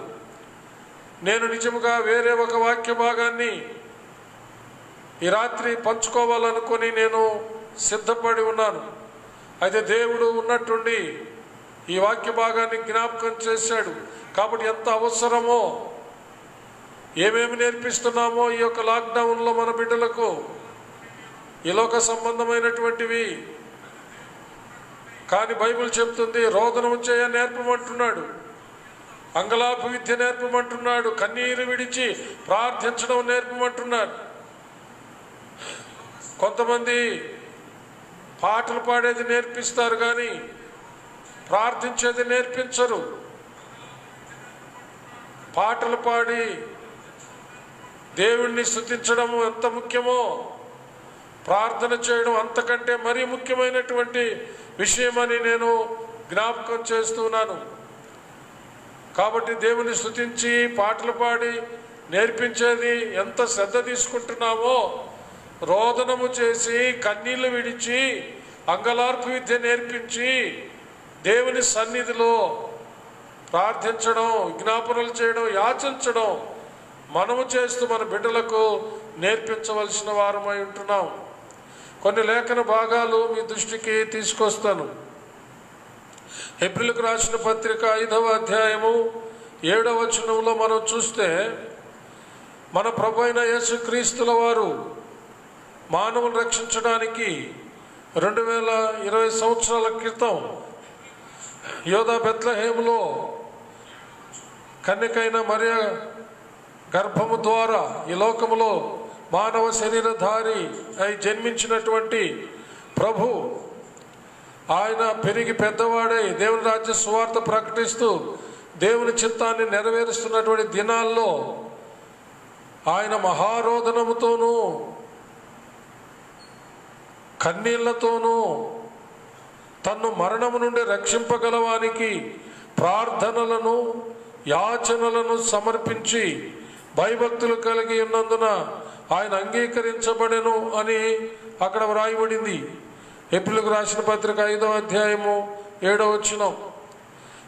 నేను నిజముగా వేరే ఒక వాక్య భాగాన్ని ఈ రాత్రి పంచుకోవాలనుకొని నేను సిద్ధపడి ఉన్నాను. అయితే దేవుడు ఉన్నట్టుండి ఈ వాక్య భాగాన్ని జ్ఞాపకం చేశాడు. కాబట్టి ఎంత అవసరమో, ఏమేమి నేర్పిస్తున్నామో ఈ యొక్క లాక్డౌన్లో మన బిడ్డలకు, ఈ లోక సంబంధమైనటువంటివి. కానీ బైబిల్ చెప్తుంది రోదనం చేయ నేర్పమంటున్నాడు, అంగలార్పు విద్య నేర్పమంటున్నాడు, కన్నీరు విడిచి ప్రార్థించడం నేర్పమంటున్నాడు. కొంతమంది పాటలు పాడేది నేర్పిస్తారు కానీ ప్రార్థించేది నేర్పించరు. పాటలు పాడి దేవుణ్ణి స్తుతించడం ఎంత ముఖ్యమో ప్రార్థన చేయడం అంతకంటే మరీ ముఖ్యమైనటువంటి విషయమని నేను జ్ఞాపకం చేస్తున్నాను. కాబట్టి దేవుని స్తుతించి పాటలు పాడి నేర్పించేది ఎంత శ్రద్ధ తీసుకుంటున్నామో, రోదనము చేసి కన్నీళ్లు విడిచి అంగలార్పు విద్య నేర్పించి దేవుని సన్నిధిలో ప్రార్థించడం, విజ్ఞాపనలు చేయడం, యాచించడం మనము చేస్తూ మన బిడ్డలకు నేర్పించవలసిన వారమై ఉంటున్నాం. కొన్ని లేఖన భాగాలు మీ దృష్టికి తీసుకొస్తాను. హెబ్రీయులకు రాసిన పత్రిక 5వ అధ్యాయము 7వ వచనంలో మనం చూస్తే, మన ప్రభు అయిన యేసుక్రీస్తుల వారు మానవులను రక్షించడానికి 2020 సంవత్సరాల క్రితం యోధా బెత్లెహేములో కన్యకైన మరియ గర్భము ద్వారా ఈ లోకములో మానవ శరీరధారి అయి జన్మించినటువంటి ప్రభు, ఆయన పెరిగి పెద్దవాడై దేవుని రాజ్య సువార్త ప్రకటిస్తూ దేవుని చిత్తాన్ని నెరవేరుస్తున్నటువంటి దినాల్లో ఆయన మహారోదనముతోనూ కన్నీళ్లతోనూ తన్ను మరణము నుండి రక్షింపగలవానికి ప్రార్థనలను యాచనలను సమర్పించి భయభక్తులు కలిగి ఉన్నందున ఆయన అంగీకరించబడెను అని అక్కడ వ్రాయబడింది. ఎబ్రిలకు రాసిన పత్రిక 5వ అధ్యాయము 7వ వచనం.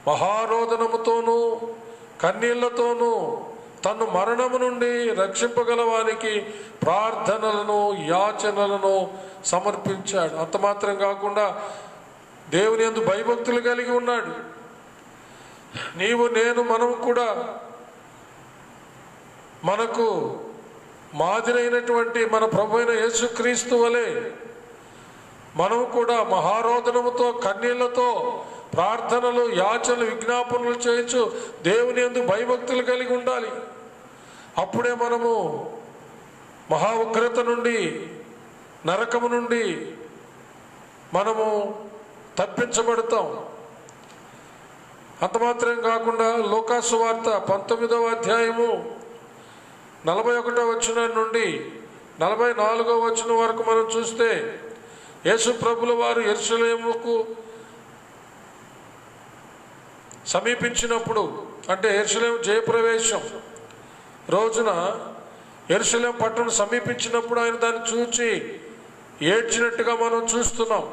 మహారోదనముతోనూ కన్నీళ్లతోనూ తన్ను మరణము నుండి రక్షింపగలవానికి ప్రార్థనలను యాచనలను సమర్పించాడు. అంత మాత్రం కాకుండా దేవుని యందు భయభక్తులు కలిగి ఉన్నాడు. నీవు నేను మనం కూడా మనకు మాదిరైనటువంటి మన ప్రభు అయిన యేసుక్రీస్తు వలె మనం కూడా మహారోదనముతో కన్నీళ్లతో ప్రార్థనలు యాచనలు విజ్ఞాపనలు చేయొచ్చు. దేవుని యందు భయభక్తులు కలిగి ఉండాలి. అప్పుడే మనము మహా ఉగ్రత నుండి నరకము నుండి మనము తప్పించబడతాం. అంత మాత్రం కాకుండా లూకాసు వార్త 19వ అధ్యాయము 41వ వచనం నుండి 44వ వచనం వరకు మనం చూస్తే యేసు ప్రభుల వారు యెరూషలేముకు సమీపించినప్పుడు, అంటే యెరూషలేము జయప్రవేశం రోజున యెరూషలేము పట్టణం సమీపించినప్పుడు ఆయన దాన్ని చూచి ఏడ్చినట్టుగా మనం చూస్తున్నాం.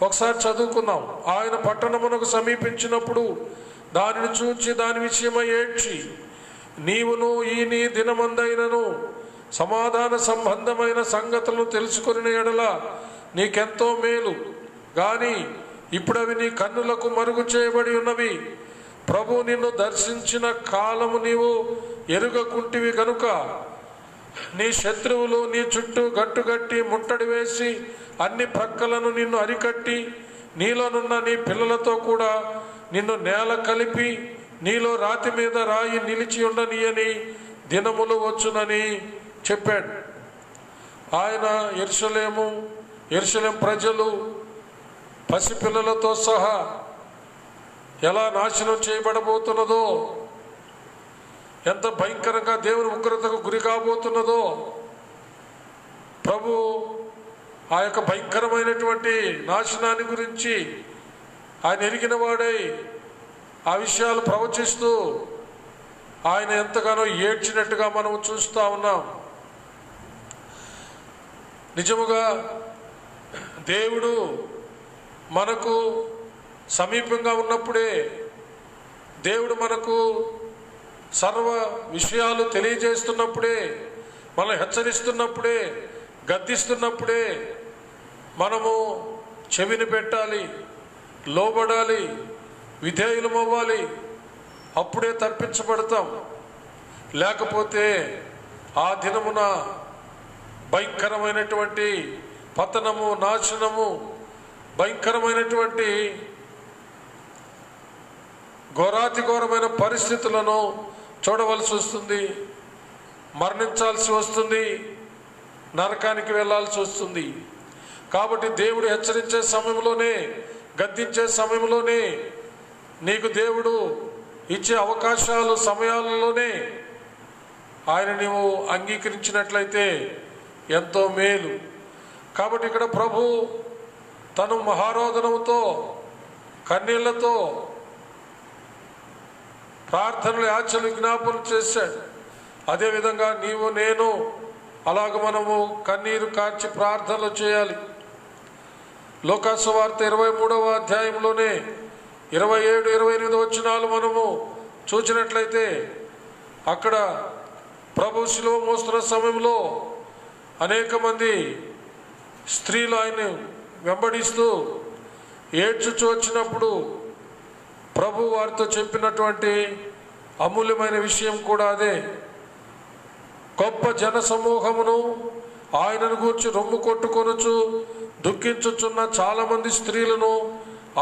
ఒకసారి చదువుకుందాం. ఆయన పట్టణమునకు సమీపించినప్పుడు దానిని చూచి దాని విషయమై ఏడ్చి, నీవును ఈ నీ దినమందైనను సమాధాన సంబంధమైన సంగతులను తెలుసుకుని ఎడల నీకెంతో మేలు, గాని ఇప్పుడు అవి నీ కన్నులకు మరుగు చేయబడి ఉన్నవి. ప్రభు నిన్ను దర్శించిన కాలము నీవు ఎరుగకుంటివి గనుక నీ శత్రువులు నీ చుట్టూ గట్టుగట్టి ముట్టడి వేసి అన్ని ప్రక్కలను నిన్ను అరికట్టి నీలోనున్న నీ పిల్లలతో కూడా నిన్ను నేల కలిపి నీలో రాతి మీద రాయి నిలిచి ఉండనీయని దినములు వచ్చునని చెప్పాడు. ఆయన యెరూషలేము ప్రజలు పసిపిల్లలతో సహా ఎలా నాశనం చేయబడబోతున్నదో, ఎంత భయంకరంగా దేవుని ఉగ్రతకు గురి కాబోతున్నదో ప్రభు ఆ యొక్క భయంకరమైనటువంటి నాశనాన్ని గురించి ఆయన ఎరిగిన వాడై ఆ విషయాలు ప్రవచిస్తూ ఆయన ఎంతగానో ఏడ్చినట్టుగా మనం చూస్తూ ఉన్నాం. నిజముగా దేవుడు మనకు సమీపంగా ఉన్నప్పుడే, దేవుడు మనకు సర్వ విషయాలు తెలియజేస్తున్నప్పుడే, మనల్ని హెచ్చరిస్తున్నప్పుడే, గద్దిస్తున్నప్పుడే మనము చెవిని పెట్టాలి, లోబడాలి, విధేయులమవ్వాలి. అప్పుడే తప్పించబడతాం. లేకపోతే ఆ దినమున భయంకరమైనటువంటి పతనము, నాశనము, భయంకరమైనటువంటి ఘోరాతి ఘోరమైన పరిస్థితులను చూడవలసి వస్తుంది. మరణించాల్సి వస్తుంది, నరకానికి వెళ్ళాల్సి వస్తుంది. కాబట్టి దేవుడు హెచ్చరించే సమయంలోనే, గద్దించే సమయంలోనే, నీకు దేవుడు ఇచ్చే అవకాశాలు సమయాలలోనే ఆయన నీవు అంగీకరించినట్లయితే ఎంతో మేలు. కాబట్టి ఇక్కడ ప్రభు తను మహారోదనముతో కన్నీళ్లతో ప్రార్థనలు యాచనలు విజ్ఞాపనలు చేశాడు. అదేవిధంగా నీవు నేను అలాగ మనము కన్నీరు కార్చి ప్రార్థనలు చేయాలి. లూకాసు వార్త 23వ అధ్యాయంలోనే 27, 28 వచనాలు మనము చూసినట్లయితే అక్కడ ప్రభు శిలువ మోస్తున్న సమయంలో అనేక మంది స్త్రీలు ఆయన్ని వెంబడిస్తూ ఏడ్చుచూ వచ్చినప్పుడు ప్రభు వారితో చెప్పినటువంటి అమూల్యమైన విషయం కూడా అదే. గొప్ప జన సమూహమును ఆయనను గూర్చి రొమ్ము కొట్టుకొనుచు దుఃఖించుచున్న చాలా మంది స్త్రీలను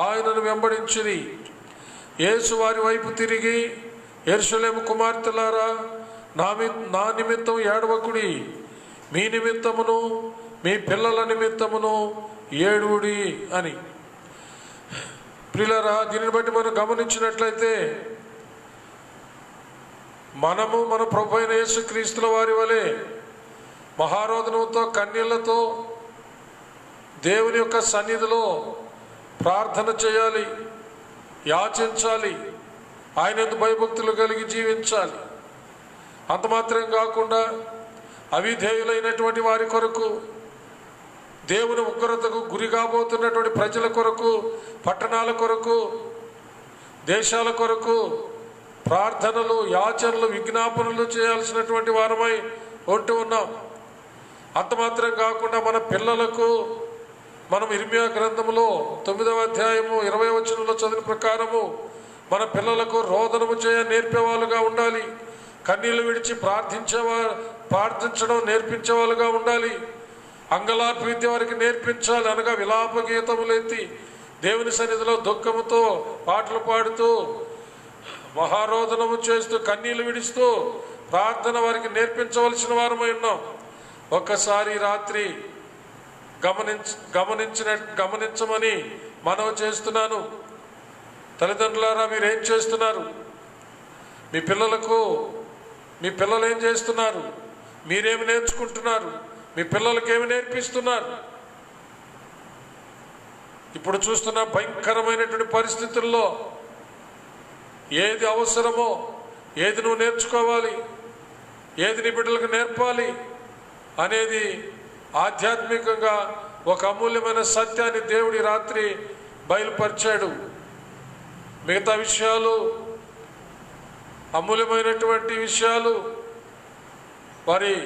ఆయనను వెంబడించిరి. యేసు వారి వైపు తిరిగి, యెరూషలేము కుమార్తెలారా, నా నిమిత్తం ఏడవకుడి, మీ నిమిత్తమును మీ పిల్లల నిమిత్తమును ఏడుడి అని. ప్రియులారా, దీనిని బట్టి మనం గమనించినట్లయితే మనము మన ప్రభు అయిన యేసుక్రీస్తుల వారి వలె మహారోదనంతో కన్నీళ్లతో దేవుని యొక్క సన్నిధిలో ప్రార్థన చేయాలి, యాచించాలి, ఆయన యందు భయభక్తులు కలిగి జీవించాలి. అంత మాత్రం కాకుండా అవిధేయులైనటువంటి వారి కొరకు, దేవుని ఉగ్రతకు గురి కాబోతున్నటువంటి ప్రజల కొరకు, పట్టణాల కొరకు, దేశాల కొరకు ప్రార్థనలు, యాచనలు, విజ్ఞాపనలు చేయాల్సినటువంటి వారమై ఉంటూ ఉన్నాం. అంత మాత్రం కాకుండా మన పిల్లలకు మనం ఇర్మియా గ్రంథములో 9వ అధ్యాయము 20వ వచనంలో చదివిన ప్రకారము మన పిల్లలకు రోదనము చేయ నేర్పేవాళ్ళుగా ఉండాలి. కన్నీళ్లు విడిచి ప్రార్థించడం నేర్పించేవాళ్ళుగా ఉండాలి. అంగలార్పు విద్య వారికి నేర్పించాలి. అనగా విలాప గీతములెత్తి దేవుని సన్నిధిలో దుఃఖముతో పాటలు పాడుతూ మహారోదనము చేస్తూ కన్నీళ్లు విడుస్తూ ప్రార్థన వారికి నేర్పించవలసిన వారమై ఉన్నాం. ఒక్కసారి రాత్రి గమనించమని మనవి చేస్తున్నాను. తల్లిదండ్రులారా, మీరేం చేస్తున్నారు? మీ పిల్లలు ఏం చేస్తున్నారు? మీరేమి నేర్చుకుంటున్నారు? మీ పిల్లలకి ఏమి నేర్పిస్తున్నారు? ఇప్పుడు చూస్తున్న భయంకరమైనటువంటి పరిస్థితుల్లో ఏది అవసరమో, ఏది నువ్వు నేర్చుకోవాలి, ఏది నీ బిడ్డలకు నేర్పాలి అనేది ఆధ్యాత్మికంగా ఒక అమూల్యమైన సత్యాన్ని దేవుడి రాత్రి బయలుపరిచాడు. మిగతా విషయాలు, అమూల్యమైనటువంటి విషయాలు, వారి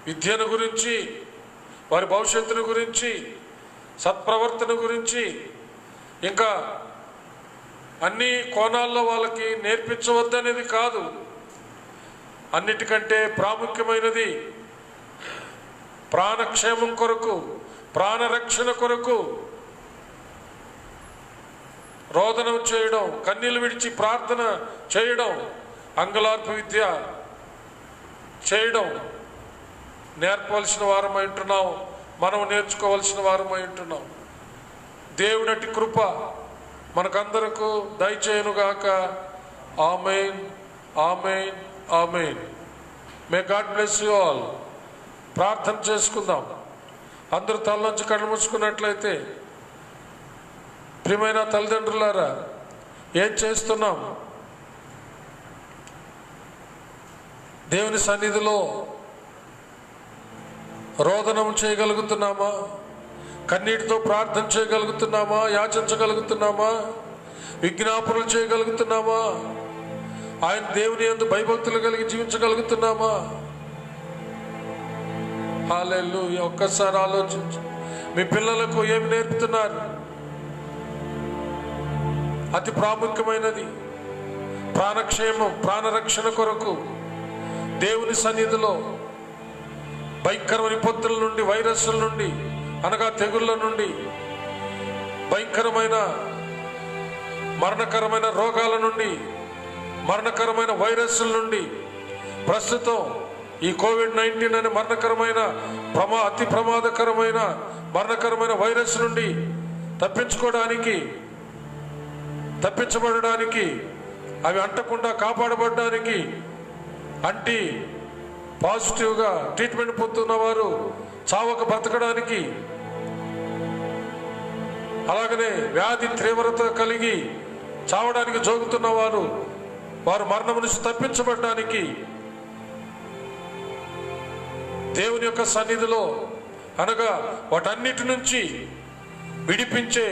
విద్యను గురించి, వారి భవిష్యత్తును గురించి, సత్ప్రవర్తన గురించి, ఇంకా అన్ని కోణాల్లో వాళ్ళకి నేర్పించవద్దనేది కాదు. అన్నిటికంటే ప్రాముఖ్యమైనది ప్రాణక్షేమం కొరకు, ప్రాణరక్షణ కొరకు రోదనం చేయడం, కన్నీళ్లు విడిచి ప్రార్థన చేయడం, అంగలార్పు విద్య చేయడం నేర్పవలసిన వారమై ఉంటున్నాం. మనం నేర్చుకోవలసిన వారమై ఉంటున్నాం. దేవుడటి కృప మనకందరకు దయచేయునుగాక. Amen, amen, amen. May God bless you all. ప్రార్థన చేసుకుందాం. అందరూ తలలోంచి కళ్ళు మూసుకున్నట్లయితే, ప్రియమైన తల్లిదండ్రులారా, ఏం చేస్తున్నాం? దేవుని సన్నిధిలో రోదనం చేయగలుగుతున్నామా? కన్నీటితో ప్రార్థన చేయగలుగుతున్నామా? యాచించగలుగుతున్నామా? విజ్ఞాపనలు చేయగలుగుతున్నామా? ఆయన దేవుని యందు భయభక్తులు కలిగి జీవించగలుగుతున్నామా? హల్లెలూయా. ఒక్కసారి ఆలోచించు. మీ పిల్లలకు ఏమి నేర్పుతున్నారు? అతి ప్రాముఖ్యమైనది ప్రాణక్షేమం, ప్రాణరక్షణ కొరకు దేవుని సన్నిధిలో భయంకరమైన విపత్తుల నుండి, వైరస్ల నుండి, అనగా తెగుళ్ళ నుండి, భయంకరమైన మరణకరమైన రోగాల నుండి, మరణకరమైన వైరస్ల నుండి, ప్రస్తుతం ఈ కోవిడ్-19 అనే మరణకరమైన అతి ప్రమాదకరమైన మరణకరమైన వైరస్ నుండి తప్పించబడడానికి, అవి అంటకుండా కాపాడబడడానికి, అంటి పాజిటివ్గా ట్రీట్మెంట్ పొందుతున్న వారు చావక బ్రతకడానికి, అలాగనే వ్యాధి తీవ్రత కలిగి చావడానికి జోగుతున్న వారు మరణం నుంచి తప్పించబడడానికి దేవుని యొక్క సన్నిధిలో, అనగా వాటన్నిటి నుంచి విడిపించే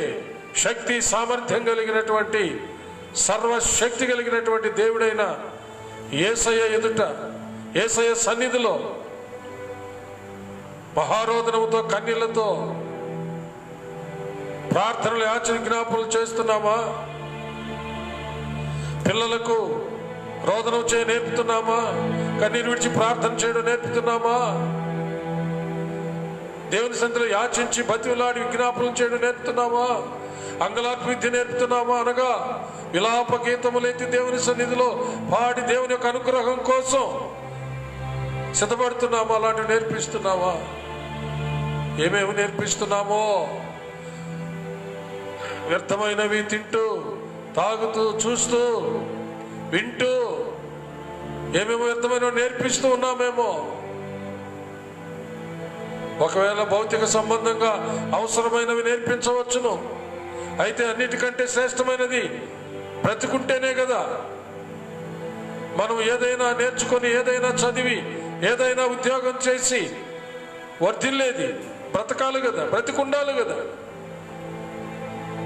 శక్తి, సామర్థ్యం కలిగినటువంటి, సర్వశక్తి కలిగినటువంటి దేవుడైన యేసయ్య ఎదుట, యేసయ్య సన్నిధిలో మహారోదనముతో కన్నీళ్లతో ప్రార్థనలు, యాచన, జ్ఞాపనలు చేస్తున్నామా? పిల్లలకు రోదనం చేయ నేర్పుతున్నామా? కన్నీరు విడిచి ప్రార్థన చేయడం నేర్పుతున్నామా? దేవుని సన్నిధిలో యాచించి బతిలాడి విజ్ఞాపనలు చేయడం నేర్పుతున్నామా? అంగలార్పు విద్య నేర్పుతున్నామా? అనగా విలాప గీతములెత్తి దేవుని సన్నిధిలో పాడి దేవుని యొక్క అనుగ్రహం కోసం సిద్ధపడుతున్నామా? అలాంటివి నేర్పిస్తున్నామా? ఏమేమి నేర్పిస్తున్నామో వ్యర్థమైనవి తింటూ, తాగుతూ, చూస్తూ, వింటూ ఏమేమో వ్యర్థమైనవి నేర్పిస్తూ ఉన్నామేమో. ఒకవేళ భౌతిక సంబంధంగా అవసరమైనవి నేర్పించవచ్చును. అయితే అన్నిటికంటే శ్రేష్టమైనది బ్రతికుంటేనే కదా. మనం ఏదైనా నేర్చుకొని, ఏదైనా చదివి, ఏదైనా ఉద్యోగం చేసి వర్ధిల్లేది బ్రతకాలి కదా, బ్రతికుండాలి కదా.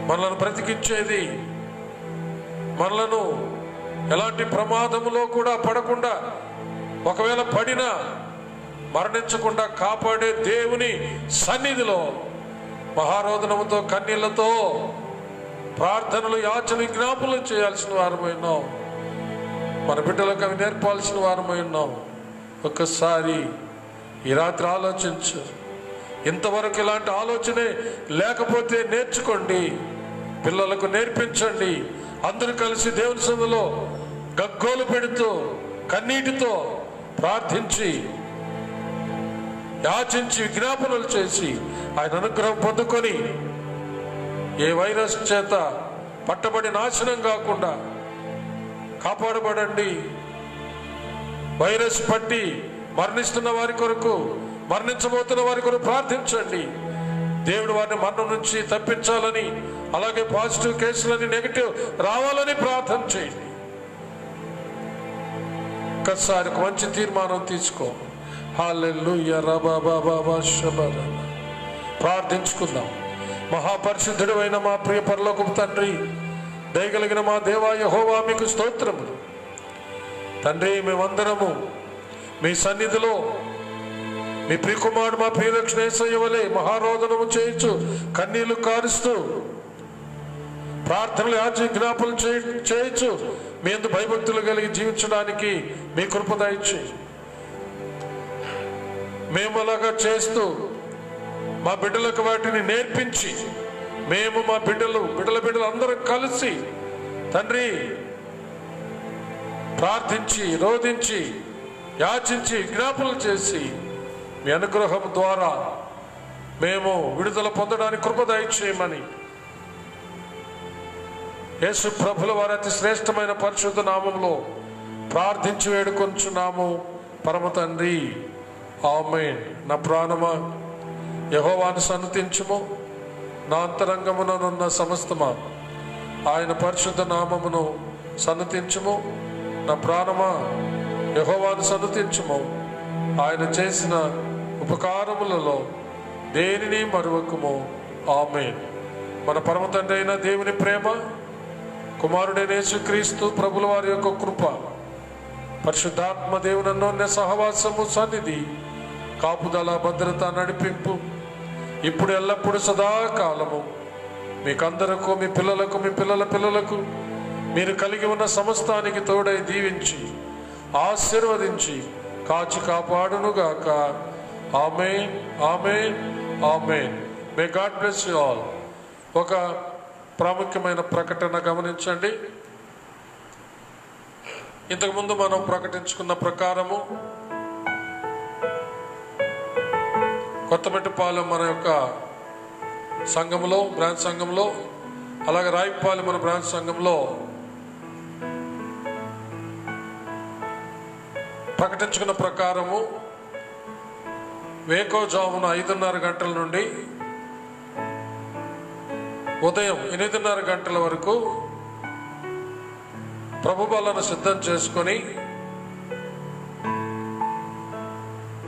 మనలను బ్రతికించేది, మనలను ఎలాంటి ప్రమాదములో కూడా పడకుండా, ఒకవేళ పడినా మరణించకుండా కాపాడే దేవుని సన్నిధిలో మహారోదనముతో, కన్నీళ్లతో ప్రార్థనలు, యాచన, విజ్ఞాపనలు చేయాల్సిన వారమై ఉన్నాం. మన బిడ్డలకు అవి నేర్పాల్సిన వారమై ఉన్నాం. ఒక్కసారి ఈ రాత్రి ఆలోచించు. ఇంతవరకు ఇలాంటి ఆలోచనే లేకపోతే నేర్చుకోండి, పిల్లలకు నేర్పించండి. అందరూ కలిసి దేవుని సన్నిధిలో గగ్గోలు పెడుతూ, కన్నీటితో ప్రార్థించి, యాచించి, విజ్ఞాపనలు చేసి ఆయన అనుగ్రహం పొందుకొని ఏ వైరస్ చేత పట్టబడి నాశనం కాకుండా కాపాడబడండి. వైరస్ పట్టి మరణిస్తున్న వారి కొరకు, మరణించబోతున్న వారి కొరకు ప్రార్థించండి. దేవుడు వారిని మరణం నుంచి తప్పించాలని, అలాగే పాజిటివ్ కేసులని, నెగిటివ్ రావాలని ప్రార్థన చేయండి. ఒక్కసారి ఒక మంచి తీర్మానం తీసుకో. హల్లెలూయా రబాబాబా శబర. ప్రార్థించుకుందాం. మహాపరిశుద్ధుడు అయిన మా ప్రియ పరలోకపు తండ్రి, దయగలిగిన మా దేవా యెహోవా, మీకు స్తోత్రములు తండ్రి. మేమందరము మీ సన్నిధిలో మీ ప్రియకుమారుడు మా ప్రియరక్షణ యేసయ్య వలె మహారోదనము చేయొచ్చు, కన్నీళ్లు కారుస్తూ ప్రార్థనలు, యాచ, విజ్ఞాపనలు చేయొచ్చు. మీ యందు భయభక్తులు కలిగి జీవించడానికి మీ కృప దయచేయి. మేము అలాగా చేస్తూ మా బిడ్డలకు వాటిని నేర్పించి, మేము మా బిడ్డలు అందరం కలిసి తండ్రి ప్రార్థించి, రోధించి, యాచించి, విజ్ఞాపనలు చేసి మీ అనుగ్రహం ద్వారా మేము విడుదల పొందడానికి కృప దయచేయమని యేసు ప్రభుల వారి అతి శ్రేష్టమైన పరిశుద్ధ నామంలో ప్రార్థించి వేడుకొంచున్నాము పరమ తండ్రి. ఆమేన్. నా ప్రాణమా యెహోవాను సన్నుతించుము, నా అంతరంగముననున్న సమస్తమా ఆయన పరిశుద్ధ నామమును సన్నుతించుము. నా ప్రాణమా యెహోవాను సన్నుతించుము, ఆయన చేసిన ఉపకారములలో దేనిని మరువకుము. ఆమేన్. మన పరమ తండ్రి అయిన దేవుని ప్రేమ, కుమారుడైన యేసుక్రీస్తు ప్రభుల వారి యొక్క కృప, పరిశుద్ధాత్మ దేవుని అన్యోన్య సహవాసము, సన్నిధి, కాపుదల, భద్రత, నడిపింపు ఇప్పుడు ఎల్లప్పుడు సదాకాలము మీకందరకు, మీ పిల్లలకు, మీ పిల్లల పిల్లలకు, మీరు కలిగి ఉన్న సమస్తానికి తోడై దీవించి ఆశీర్వదించి కాచి కాపాడునుగాక. Amen, amen, amen. May God bless you all. ఒక ప్రాముఖ్యమైన ప్రకటన గమనించండి. ఇంతకుముందు మనం ప్రకటించుకున్న ప్రకారము కొత్తమెట్టుపాలెం మన యొక్క సంఘంలో, బ్రాంచ్ సంఘంలో, అలాగే రాయిపాలెం మన బ్రాంచ్ సంఘంలో ప్రకటించుకున్న ప్రకారము వేకోజామున 5:30 గంటల నుండి ఉదయం 8:30 గంటల వరకు ప్రభు బలను సిద్ధం చేసుకొని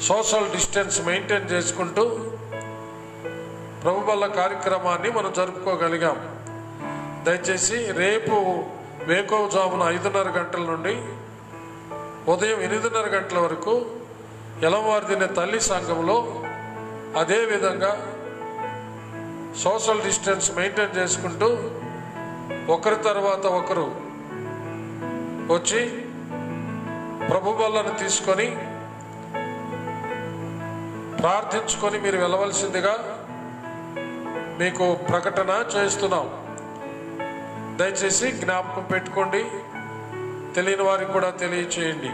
సోషల్ డిస్టెన్స్ మెయింటైన్ చేసుకుంటూ ప్రభు బల్ల కార్యక్రమాన్ని మనం జరుపుకోగలిగాం. దయచేసి రేపు వేకోజామున 5:30 గంటల నుండి ఉదయం 8:30 గంటల వరకు ఎలంవారిదిన తల్లి సంఘంలో అదేవిధంగా సోషల్ డిస్టెన్స్ మెయింటైన్ చేసుకుంటూ ఒకరి తర్వాత ఒకరు వచ్చి ప్రభు బల్లను తీసుకొని ప్రార్థించుకొని మీరు వెళ్ళవలసిందిగా మీకు ప్రకటన చేస్తున్నాం. దయచేసి జ్ఞాపకం పెట్టుకోండి, తెలియని వారికి కూడా తెలియచేయండి.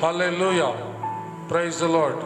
హల్లెలూయా, ప్రైజ్ ది లార్డ్.